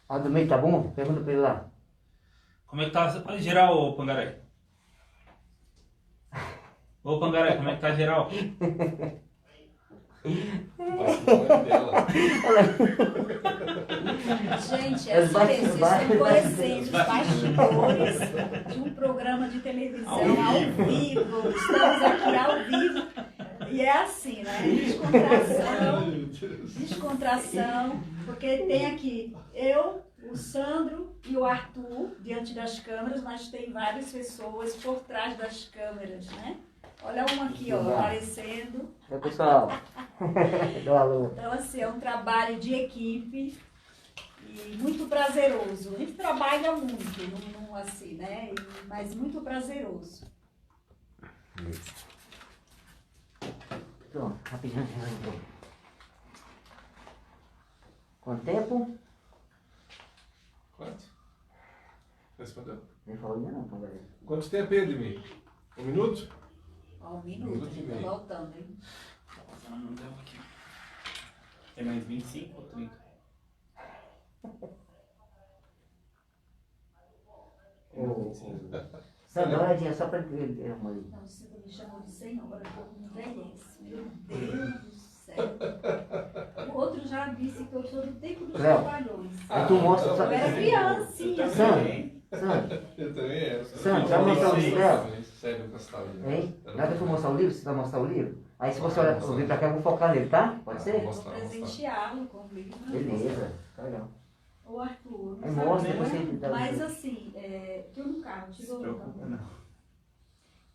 A do meio tá bom? Pergunta pra ele lá. Como é que tá? Você pode geral, ô Pangaré? Ô Pangaré, como é que tá geral? Dela. Gente, é assim mesmo, vocês estão conhecendo os bastidores de um programa de televisão ao vivo. Estamos aqui ao vivo. E é assim, né? Descontração, porque tem aqui eu, o Sandro e o Arthur diante das câmeras, mas tem várias pessoas por trás das câmeras, né? Olha uma aqui, ó, aparecendo. Oi, pessoal. Dá um alô. Então, assim, é um trabalho de equipe e muito prazeroso. A gente trabalha muito, não assim, né? Mas muito prazeroso. Pronto, rapidinho. Quanto tempo? Quanto? Respondeu? Nem falou ainda não, Pangaré. Quanto tempo é, Edmir? 1 minuto? Ó, um minuto, a gente tá voltando, hein? Não deu aqui. Tem mais 25 ou 30? Sandra, dá uma olhadinha só pra ele arrumar ali. Não, você me chamou de senhora, o povo me envelhece. Meu Deus do céu. O outro já disse que eu sou do tempo dos Léo. trabalhões. Aí tu mostra só. Eu era criancinha. Sandra, Eu também é. Sandra, vai mostrar o livro dela? Sério, eu gostava. Hein? Na hora que eu for mostrar o livro, você vai mostrar o livro? Aí se você olhar pra vir pra cá, eu vou focar nele, tá? Pode ser? Vou presenteá-lo com o livro. Beleza, tá legal. Ô Arthur, Aí não mostra, sabe, você né? dá o Mas livro. assim, tô no carro, Se tirou preocupa não.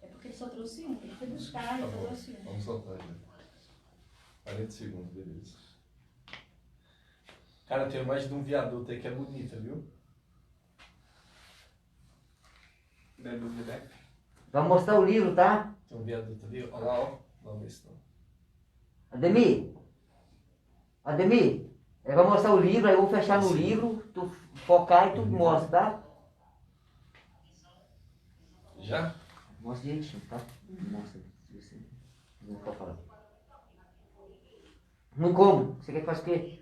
É porque ele só trouxe um, ele foi buscar e Tá só bom, trouxe um. vamos soltar já. 40 segundos, beleza. Cara, tem uma imagem de um viaduto aí que é bonita, viu? Não é dúvida, né? Vai mostrar o livro, tá? Tem um viaduto ali, olha lá, ó. Vamos ver se não. Ademir, vai mostrar o livro, aí eu vou fechar no livro, tu focar e tu mostra, tá? Já? Mostra direitinho, tá? Mostra. Não pode falar. Não como? Você quer que faça o quê?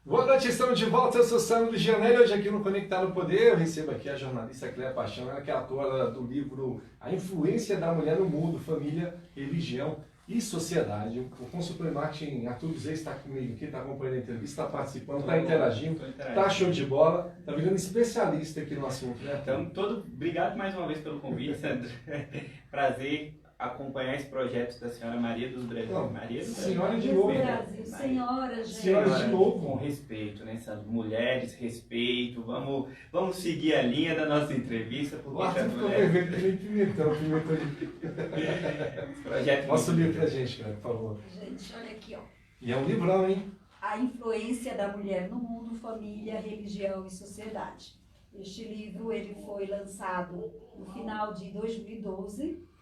Boa noite, estamos de volta. Eu sou Sandro Gianelli. Hoje aqui no Conectar no Poder, eu recebo aqui a jornalista Cléia Paixão, ela que é autora do livro A Influência da Mulher no Mundo, Família, Religião e Sociedade. O consultor em marketing Arthur Zé está comigo aqui, está acompanhando a entrevista, está participando, está interagindo, está show de bola, está virando especialista aqui no assunto, né? Então, obrigado mais uma vez pelo convite, Sandro. Prazer acompanhar esse projeto da senhora Maria dos Brasil. Não, Maria dos senhora Brasil. de novo. Brasil, senhora, gente. Senhora de novo. Com respeito, né, Sandro? Mulheres, respeito. Vamos seguir a linha da nossa entrevista. O Porque Arthur as ficou mulheres... vermelho que nem pimentão de... Esse projeto Mostra o livro pra gente, cara, por favor. Gente, olha aqui, ó. E é um livrão, hein? A Influência da Mulher no Mundo, Família, Religião e Sociedade. Este livro ele foi lançado no final de 2012,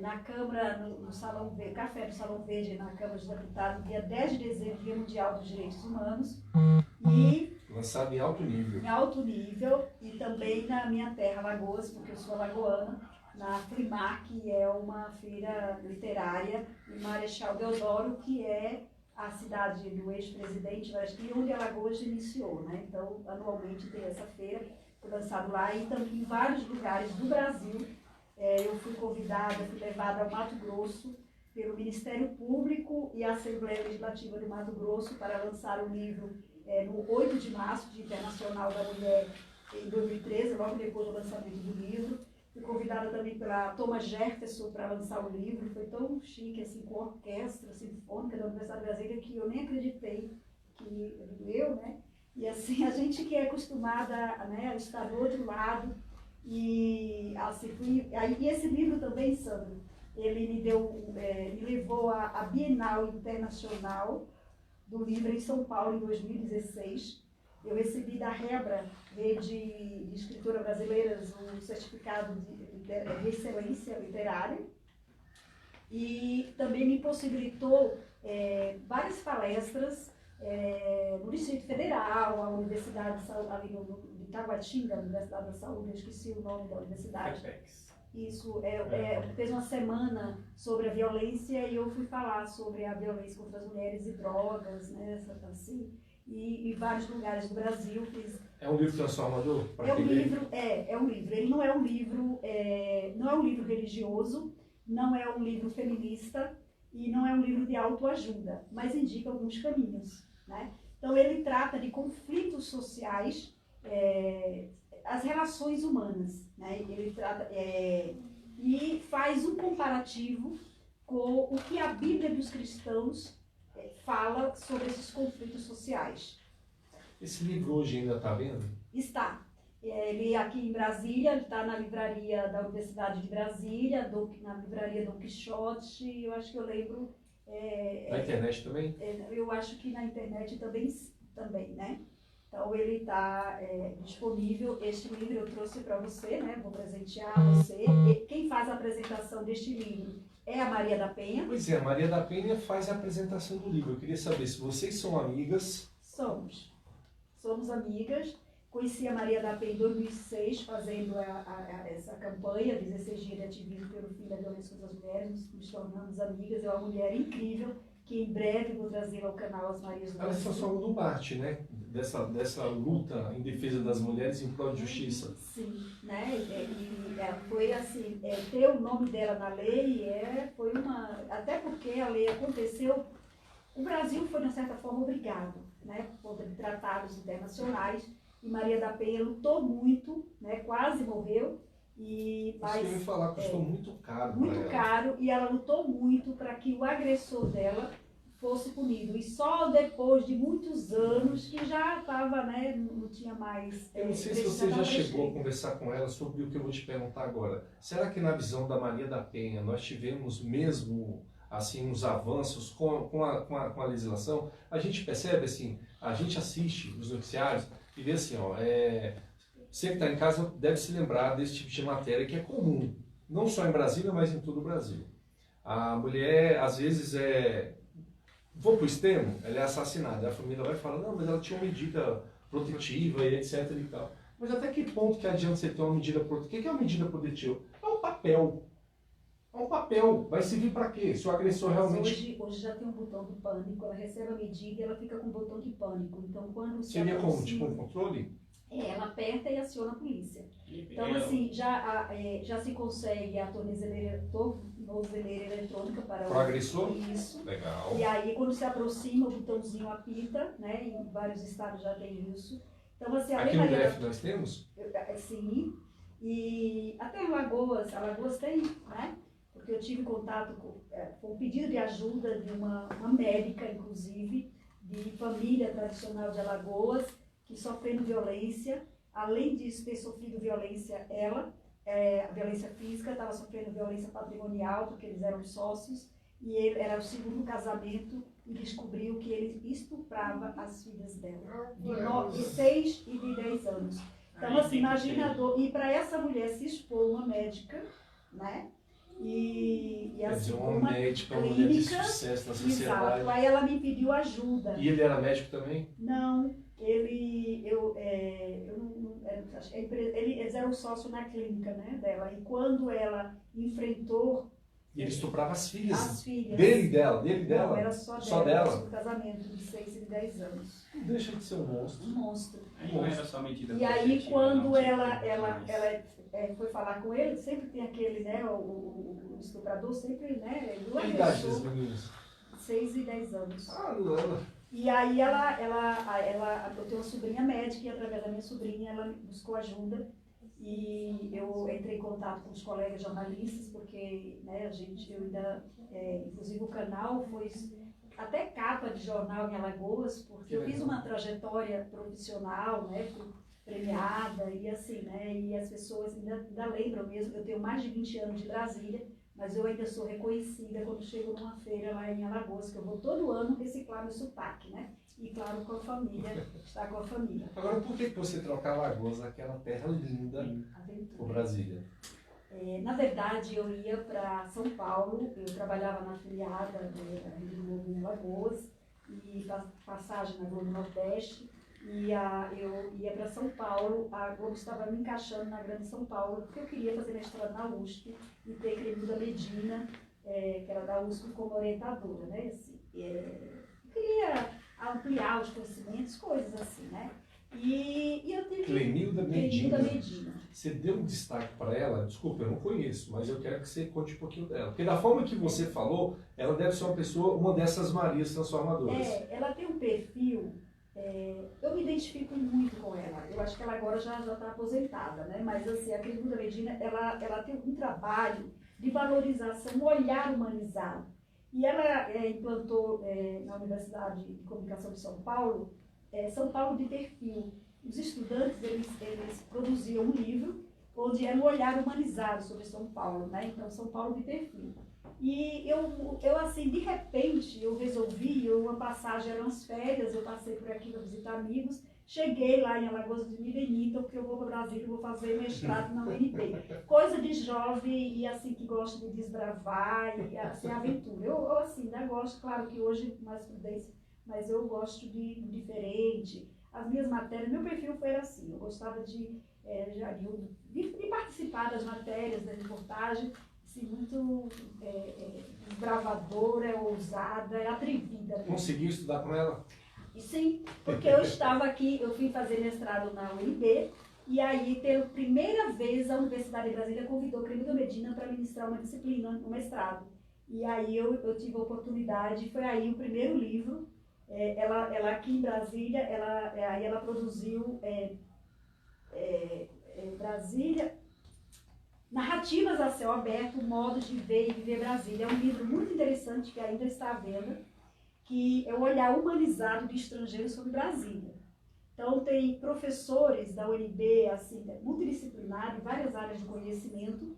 na Câmara, no Salão Verde, Café do Salão Verde, na Câmara dos Deputados, dia 10 de dezembro, Dia Mundial dos Direitos Humanos, e Lançado em alto nível. em alto nível, e também na minha terra, Alagoas, porque eu sou alagoana, na Flimac, que é uma feira literária em Marechal Deodoro, que é a cidade do ex-presidente, e onde Alagoas iniciou, né? Então, anualmente tem essa feira, foi lançado lá, e também em vários lugares do Brasil. Eu fui convidada, fui levada ao Mato Grosso pelo Ministério Público e a Assembleia Legislativa do Mato Grosso para lançar o livro no 8 de março, Dia Internacional da Mulher, em 2013, logo depois do lançamento do livro. Fui convidada também pela Thomas Jefferson para lançar o livro. Foi tão chique, assim, com a orquestra sinfônica da Universidade de Brasília, que eu nem acreditei que eu, né? E assim, a gente que é acostumada, né, a estar do outro lado. E assim, e esse livro também, Sandro, ele me levou à Bienal Internacional do Livro em São Paulo, em 2016. Eu recebi da Rebra, Rede de Escritora Brasileiras, um certificado de excelência literária. E também me possibilitou várias palestras no Distrito Federal, a Universidade de Taguatinga, a Universidade da Saúde, eu esqueci o nome da universidade. Isso, fez uma semana sobre a violência e eu fui falar sobre a violência contra as mulheres e drogas, né, assim. E em vários lugares do Brasil. É um livro transformador? É um livro. Ele não é um livro, não é um livro religioso, não é um livro feminista e não é um livro de autoajuda, mas indica alguns caminhos, né? Então ele trata de conflitos sociais, as relações humanas, né? Ele trata e faz um comparativo com o que a Bíblia dos cristãos fala sobre esses conflitos sociais. Esse livro hoje ainda está vendo? Está. Ele aqui em Brasília, ele está na livraria da Universidade de Brasília, na livraria Dom Quixote, eu acho que eu lembro... Na internet também? Eu acho que na internet também, né? Então ele está disponível. Este livro eu trouxe para você, né? Vou presentear você. E quem faz a apresentação deste livro é a Maria da Penha. Pois é, a Maria da Penha faz a apresentação do livro. Eu queria saber se vocês são amigas. Somos amigas. Conheci a Maria da Penha em 2006, fazendo essa campanha, 16 dias de ativismo pelo fim da violência contra as mulheres. Nos tornamos amigas. É uma mulher incrível, que em breve vou trazer ao canal As Marias do Elas Brasil. são do Marte, né? Dessa luta em defesa das mulheres em prol de justiça. Sim, né? Foi assim, ter o nome dela na lei foi uma... Até porque a lei aconteceu, o Brasil foi, de certa forma, obrigado, né? Por conta de tratados internacionais, e Maria da Penha lutou muito, né? Quase morreu. Mas eu ia falar, custou muito caro para muito ela. caro, e ela lutou muito para que o agressor dela fosse punido. E só depois de muitos anos que já estava, né, não tinha mais... Eu não sei se você já chegou a conversar com ela sobre o que eu vou te perguntar agora. Será que na visão da Maria da Penha nós tivemos mesmo assim uns avanços com a legislação? A gente percebe assim, a gente assiste os noticiários e vê assim, ó, você que está em casa deve se lembrar desse tipo de matéria que é comum, não só em Brasília, mas em todo o Brasil. A mulher, às vezes, vou para o extremo, ela é assassinada. A família vai falar, não, mas ela tinha uma medida protetiva e etc e tal. Mas até que ponto que adianta você ter uma medida protetiva? O que é uma medida protetiva? É um papel. É um papel. Vai servir para quê? Se o agressor realmente... Hoje já tem um botão do pânico, ela recebe a medida e ela fica com o botão de pânico. Então, quando se Seria como? aproxima, Tipo um controle? ela aperta e aciona a polícia. Então, assim, já se consegue a tornozeleira eletrônica para Para o agressor? Isso. Legal. E aí, quando se aproxima, o botãozinho apita, né? Em vários estados já tem isso. Então, assim, a Aqui no legalidade... DF nós temos? Sim. E até em Alagoas tem, né? Porque eu tive contato com um pedido de ajuda de uma médica, inclusive, de família tradicional de Alagoas, que sofrendo violência, além disso ter sofrido violência a violência física, estava sofrendo violência patrimonial, porque eles eram sócios, e ele era o segundo casamento, e descobriu que ele estuprava as filhas dela, de 6 e de 10 anos. Então, assim, imagina a dor. E para essa mulher se expor uma médica, né? E Quer dizer, assim, uma médica, uma mulher de clínica, sucesso na sociedade. exato. Aí ela me pediu ajuda. E ele era médico também? Não, eles eram sócio na clínica, né, dela. E quando ela enfrentou E ele estuprava as filhas? as filhas... Dele e dela? Dele e dela? Não, era só Só dela, dela? do casamento de 6 e de 10 anos. Não deixa de ser um monstro. Um monstro. Aí não era só medida E aí, protetiva, quando não, ela mas- foi falar com ele, sempre tem aquele, né, o estuprador, sempre, né, do Qual a idade das agressor, meninas? 6 e 10 anos. Ah, não ela. E aí eu tenho uma sobrinha médica e através da minha sobrinha ela buscou ajuda e eu entrei em contato com os colegas jornalistas porque, né, eu ainda, inclusive o canal foi até capa de jornal em Alagoas, porque eu fiz uma trajetória profissional, né, fui premiada e assim, né, e as pessoas ainda lembram mesmo, eu tenho mais de 20 anos de Brasília, mas eu ainda sou reconhecida quando chego numa feira lá em Alagoas, que eu vou todo ano reciclar meu sotaque, né? E claro, com a família, estar com a família. Agora, por que você troca Alagoas, aquela terra linda, Aventura. por Brasília? Na verdade, eu ia para São Paulo, eu trabalhava na afiliada da Rede Globo em Alagoas, e passagem na Globo Nordeste, e eu ia para São Paulo, a Globo estava me encaixando na Grande São Paulo, porque eu queria fazer mestrado na USP e ter Cremilda Medina, que era da USP, como orientadora, né? Assim, eu queria ampliar os conhecimentos, coisas assim, né? E eu tive Clemilda Medina. Medina. Você deu um destaque para ela? Desculpa, eu não conheço, mas eu quero que você conte um pouquinho dela. Porque da forma que você falou, ela deve ser uma pessoa, uma dessas Marias transformadoras. Ela tem um perfil, eu me identifico muito com ela. Eu acho que ela agora já está aposentada, né? Mas assim, a Cremilda Medina, ela tem um trabalho de valorização, um olhar humanizado. E ela implantou na Universidade de Comunicação de São Paulo de Perfil. Os estudantes, eles produziam um livro onde era um olhar humanizado sobre São Paulo, né? Então, São Paulo de Perfil. E eu assim, de repente, eu resolvi, uma passagem, eram as férias, eu passei por aqui para visitar amigos, cheguei lá em Alagoas de me demitam, porque eu vou para o Brasil e vou fazer mestrado na UNB. Coisa de jovem e assim, que gosta de desbravar e assim, aventura. Eu assim, ainda gosto, claro que hoje mais prudência, mas eu gosto de diferente. As minhas matérias, meu perfil foi assim, eu gostava de participar das matérias, da reportagem, assim, muito desbravadora, ousada, atrevida. Conseguiu estudar com ela? E sim, porque eu estava aqui, eu fui fazer mestrado na UNB, e aí, pela primeira vez, a Universidade de Brasília convidou Cremilda Medina para ministrar uma disciplina no mestrado. E aí eu tive a oportunidade, foi aí o primeiro livro. Ela aqui em Brasília, ela produziu Brasília, Narrativas a Céu Aberto, Modos de Ver e Viver Brasília. É um livro muito interessante que ainda está à venda, que é o olhar humanizado de estrangeiros sobre Brasília. Então, tem professores da UNB, assim, multidisciplinar, em várias áreas de conhecimento,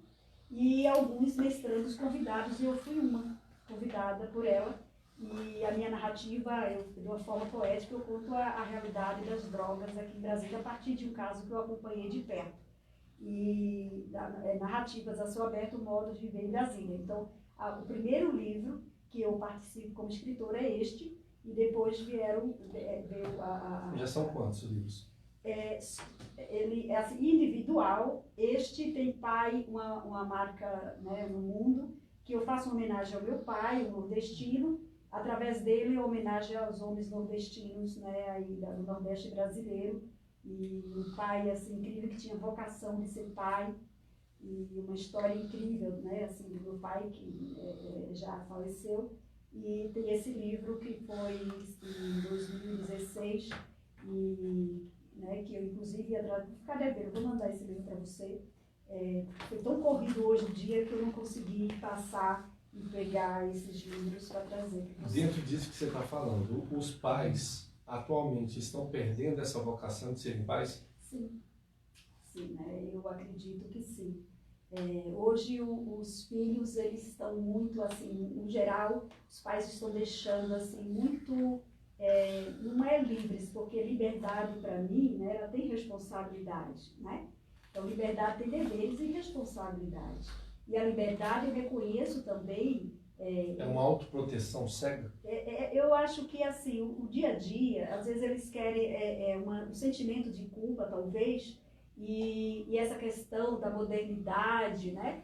e alguns mestrandos convidados, e eu fui uma convidada por ela. E a minha narrativa, de uma forma poética, eu conto a realidade das drogas aqui em Brasília a partir de um caso que eu acompanhei de perto. E Narrativas a Céu Aberto, Modos de Viver em Brasília. Então, o primeiro livro que eu participo como escritora é este, e depois veio Já são quantos livros? Ele é assim, individual. Este tem pai, uma marca, né, no mundo, que eu faço uma homenagem ao meu pai, o nordestino, através dele, homenagem aos homens nordestinos, né, aí do Nordeste brasileiro, e um pai, assim, incrível, que tinha vocação de ser pai, e uma história incrível, né, assim, do meu pai, que já faleceu, e tem esse livro que foi em 2016, e, né, que eu, inclusive, ia ficar devendo, vou mandar esse livro para você. Foi tão corrido hoje em dia que eu não consegui passar e pegar esses livros para trazer para você. Dentro disso que você está falando, os pais atualmente estão perdendo essa vocação de serem pais? Sim, sim, né? Eu acredito que sim. Hoje os filhos, eles estão muito, assim, no geral, os pais estão deixando, assim, muito, não é livres, porque liberdade, para mim, né, ela tem responsabilidade, né? Então, liberdade tem deveres e responsabilidade. E a liberdade eu reconheço também... É uma autoproteção cega? Eu acho que, assim, o dia a dia, às vezes eles querem um sentimento de culpa, talvez, e essa questão da modernidade, né?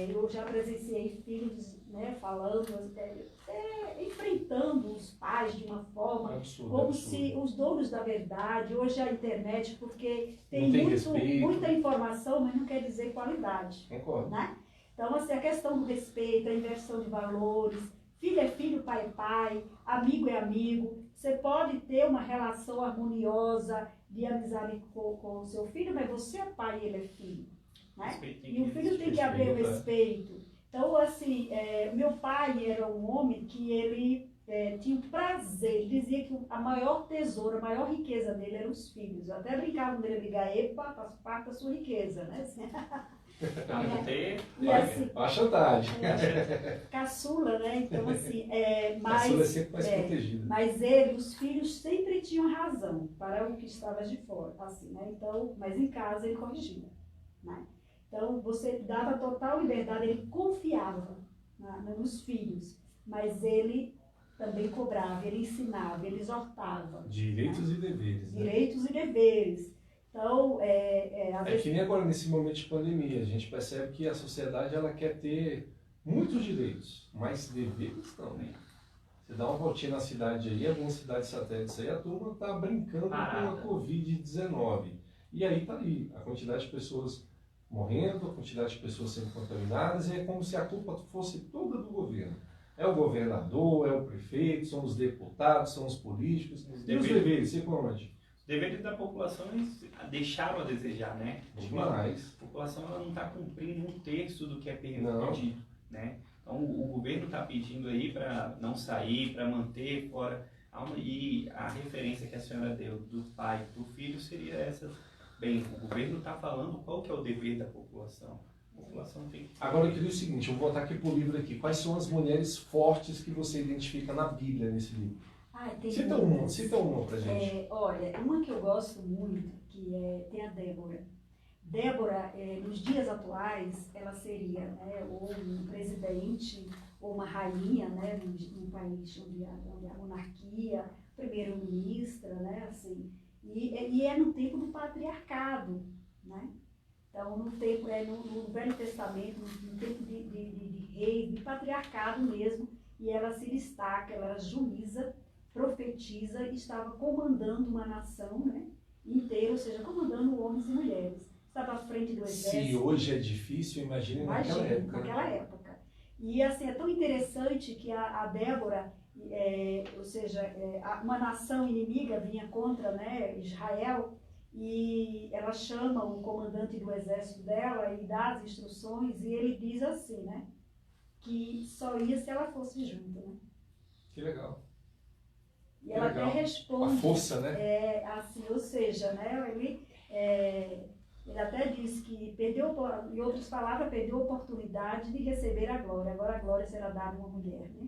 Eu já presenciei filhos, né, falando, enfrentando os pais de uma forma como se os donos da verdade, hoje a internet, porque tem muita informação, mas não quer dizer qualidade. Concordo. Né? Então, assim, a questão do respeito, a inversão de valores, filho é filho, pai é pai, amigo é amigo. Você pode ter uma relação harmoniosa de amizade com o seu filho, mas você é pai e ele é filho. Né? E o filho tem que haver o respeito. Então, assim, meu pai era um homem que ele tinha um prazer, ele dizia que a maior tesouro, a maior riqueza dele eram os filhos. Eu até brincava quando ele ligar, epa, faz parte da sua riqueza, né? Não E assim, a chantagem. caçula, né? Então, assim, Caçula é sempre mais protegida. Mas os filhos sempre tinham razão para o que estava de fora, assim, né? Então, mas em casa ele corrigia, né? Então, você dava total liberdade, ele confiava nos filhos, mas ele também cobrava, ele ensinava, ele exortava. Direitos e deveres. Né? Direitos e deveres. Então, às vezes... que nem agora, nesse momento de pandemia, a gente percebe que a sociedade ela quer ter muitos direitos, mas deveres não, né? Você dá uma voltinha na cidade aí, algumas cidades satélites aí, a turma está brincando com a Covid-19. E aí tá aí, a quantidade de pessoas morrendo, a quantidade de pessoas sendo contaminadas, e é como se a culpa fosse toda do governo. É o governador, é o prefeito, são os deputados, são os políticos. E os deveres, você onde? Os deveres da população deixaram a desejar, né? Demais. A população ela não está cumprindo 1/3 do que é permitido, né? Então o governo está pedindo aí para não sair, para manter fora. E a referência que a senhora deu do pai para o filho seria essa. Bem, o governo está falando qual que é o dever da população. A população tem que... Agora eu queria o seguinte, eu vou voltar aqui para o livro aqui. Quais são as mulheres fortes que você identifica na Bíblia nesse livro? Cita uma pra gente. Olha, uma que eu gosto muito, que tem a Débora. Débora, nos dias atuais, ela seria, né, ou um presidente, ou uma rainha, né, num país onde a monarquia, primeiro-ministra, né, assim, e no tempo do patriarcado, né? Então, no Velho Testamento, no tempo de rei, de patriarcado mesmo, e ela se destaca, ela era juíza, profetiza, e estava comandando uma nação, né, inteira, ou seja, comandando homens e mulheres. Estava à frente do exército. Se hoje é difícil, imagine naquela época. Naquela época. E assim, é tão interessante que a Débora, ou seja, uma nação inimiga vinha contra, né, Israel, e ela chama o comandante do exército dela e dá as instruções, e ele diz assim, né, que só ia se ela fosse junto, né? Que legal. E ela até responde. A força, né? Assim, ou seja, né, ele até diz que perdeu, em outras palavras, perdeu a oportunidade de receber a glória. Agora a glória será dada a uma mulher, né?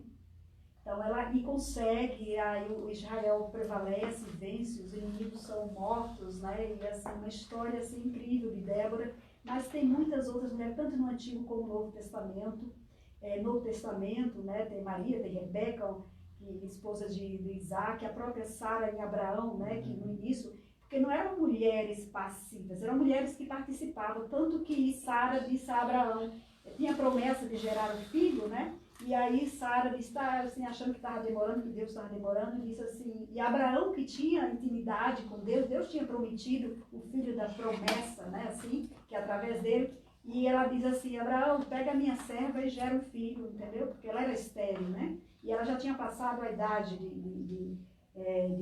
Então ela consegue, aí o Israel prevalece, vence, os inimigos são mortos, né? E assim, uma história assim, incrível de Débora. Mas tem muitas outras mulheres, tanto no Antigo como no Novo Testamento. Novo Testamento, né? Tem Maria, tem Rebeca, esposa de Isaac, a própria Sara e Abraão, né? Que no início... Porque não eram mulheres passivas, eram mulheres que participavam. Tanto que Sara disse a Abraão tinha a promessa de gerar um filho, né? E aí Sara está assim, achando que estava demorando, que Deus estava demorando, e disse assim, e Abraão, que tinha intimidade com Deus, Deus tinha prometido o filho da promessa, né? Assim, que através dele, e ela diz assim, Abraão, pega a minha serva e gera um filho, entendeu? Porque ela era estéril, né? E ela já tinha passado a idade de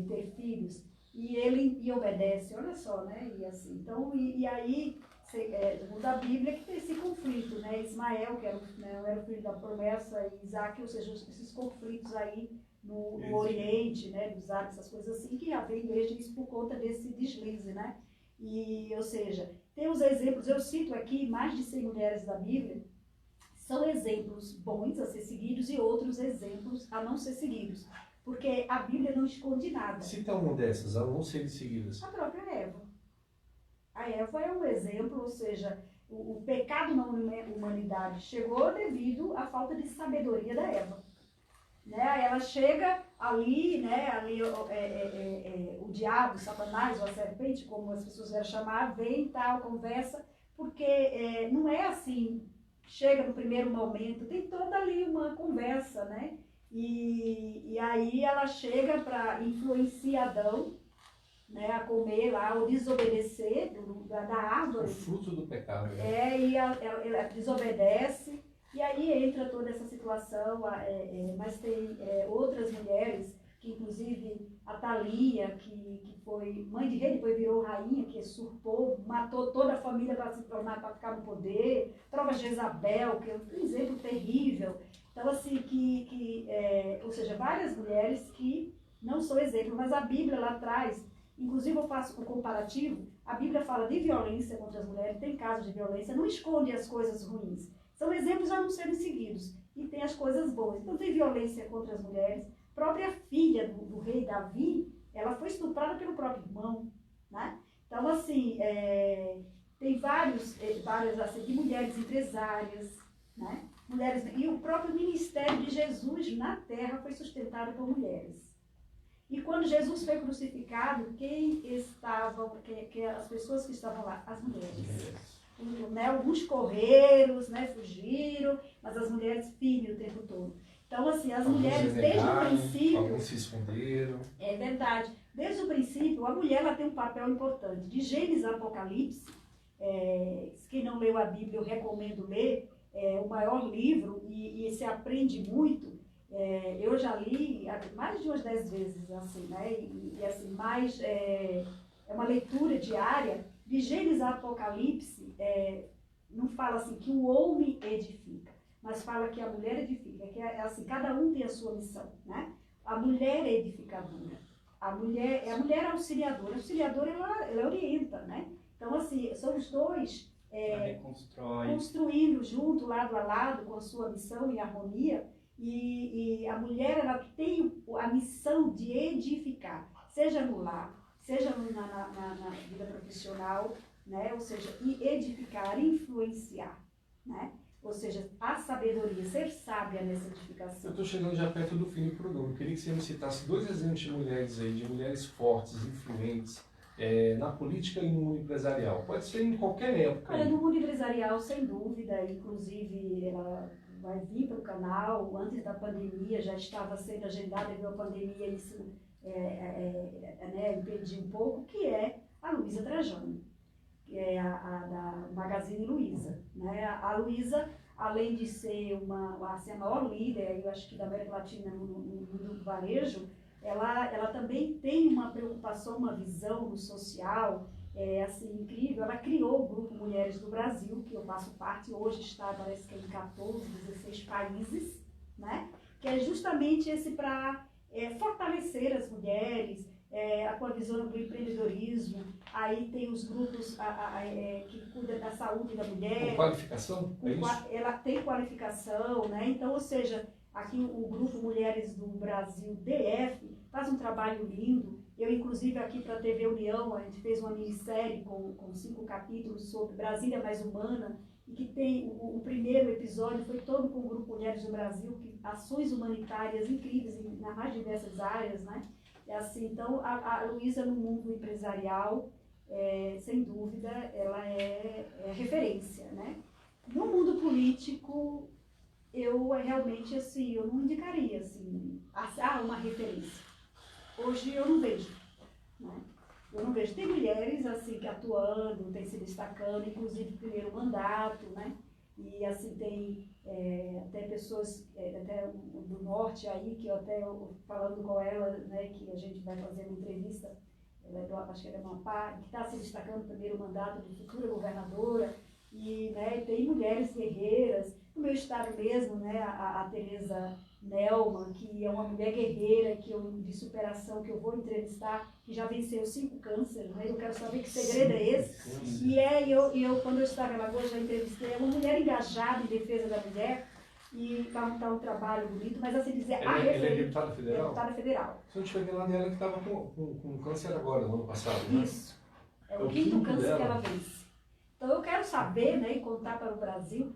ter filhos. E ele obedece, olha só, né? E assim, então, e aí, segundo a Bíblia, que tem esse conflito, né? Ismael, que era, era o filho da promessa, e Isaac, ou seja, esses conflitos aí no Oriente, né? Dos árabes, essas coisas assim, que já vem desde isso por conta desse deslize, né? E, ou seja, tem os exemplos, eu cito aqui mais de 100 mulheres da Bíblia, são exemplos bons a ser seguidos e outros exemplos a não ser seguidos. Porque a Bíblia não esconde nada. Cita uma dessas, a não serem seguidas. A própria Eva. A Eva é um exemplo, ou seja, o pecado na humanidade chegou devido à falta de sabedoria da Eva. Né? Ela chega ali, né? Ali o diabo, Satanás, ou a serpente, como as pessoas vão chamar, vem e tal, conversa, porque não é assim, chega no primeiro momento, tem toda ali uma conversa, né? E aí ela chega para influenciar Adão, né, a comer lá, ou desobedecer da árvore. O fruto do pecado. E ela desobedece, e aí entra toda essa situação, mas tem outras mulheres, que inclusive a Thalia, que foi mãe de rei, depois virou rainha, que usurpou, matou toda a família para se tornar, para ficar no poder, prova Jezabel, que é um exemplo terrível. Então, assim, ou seja, várias mulheres que não são exemplo, mas a Bíblia lá traz, inclusive eu faço um comparativo, a Bíblia fala de violência contra as mulheres, tem casos de violência, não esconde as coisas ruins, são exemplos a não serem seguidos, e tem as coisas boas. Então tem violência contra as mulheres, própria filha do rei Davi, ela foi estuprada pelo próprio irmão, né? Então, assim, tem várias assim, de mulheres empresárias, né? Mulheres, e o próprio ministério de Jesus na terra foi sustentado por mulheres. E quando Jesus foi crucificado, quem estava, as pessoas que estavam lá? As mulheres. Né, alguns correram, né, fugiram, mas as mulheres firmes o tempo todo. Então, assim, as mulheres, desde o princípio... Alguns se esconderam. É verdade. Desde o princípio, a mulher ela tem um papel importante. De Gênesis a Apocalipse, quem não leu a Bíblia, eu recomendo ler, o maior livro, e se aprende muito. Eu já li mais de umas 10 vezes, assim, né? E assim, mais é uma leitura diária. De Gênesis a Apocalipse, não fala assim que o homem edifica, mas fala que a mulher edifica, que assim, cada um tem a sua missão, né? A mulher é edificadora, a mulher auxiliadora, a auxiliadora ela orienta, né? Então, assim, são os dois construindo junto, lado a lado, com a sua missão em harmonia, e a mulher ela tem a missão de edificar, seja no lar, seja na vida profissional, né? Ou seja, edificar, influenciar, né? Ou seja, a sabedoria, ser sábia nessa edificação. Eu estou chegando já perto do fim do programa. Eu queria que você me citasse 2 exemplos de mulheres aí, de mulheres fortes, influentes, na política e no mundo empresarial. Pode ser em qualquer época. Olha, no mundo empresarial, sem dúvida, inclusive ela vai vir para o canal, antes da pandemia, já estava sendo agendada, viu a pandemia, isso impediu um pouco, que é a Luísa Trajano, que é a da Magazine Luiza. Né? A Luísa, além de ser a maior líder, eu acho que da América Latina no mundo do varejo, ela também tem uma preocupação, uma visão no social, assim, incrível. Ela criou o Grupo Mulheres do Brasil, que eu faço parte, hoje está, parece que em 14, 16 países, né? Que é justamente esse para fortalecer as mulheres, com a visão do empreendedorismo. Aí tem os grupos que cuidam da saúde da mulher. Com qualificação? É isso? Ela tem qualificação, né? Então, ou seja, aqui o Grupo Mulheres do Brasil, DF, faz um trabalho lindo. Eu, inclusive, aqui para a TV União, a gente fez uma minissérie com 5 capítulos sobre Brasília Mais Humana, e que tem o primeiro episódio foi todo com o Grupo Mulheres do Brasil, que ações humanitárias incríveis nas mais diversas áreas, né? Assim, então, a Luísa no mundo empresarial, sem dúvida, ela é referência, né? No mundo político, eu realmente, assim, eu não indicaria, assim, uma referência. Hoje eu não vejo, né? Eu não vejo. Tem mulheres, assim, que atuando, tem se destacando, inclusive primeiro mandato, né? E, assim, tem até pessoas até do norte aí, que eu até, falando com ela, né, que a gente vai fazer uma entrevista, ela é do, acho que ela é Amapá, que está se destacando no primeiro mandato de futura governadora, e, né, tem mulheres guerreiras, no meu estado mesmo, né, a Tereza Nelma, que é uma mulher guerreira, de superação, que eu vou entrevistar, que já venceu 5 cânceres, né? Eu quero saber que segredo é esse. E eu, quando eu estava em Alagoas, já entrevistei, é uma mulher engajada em defesa da mulher, e está um trabalho bonito, mas assim dizer, Ela é deputada federal? Deputada federal. Se eu estiver enganado, ela que estava com câncer agora, no ano passado, né? Isso. É o quinto câncer que ela vence. Então eu quero saber, né, e contar para o Brasil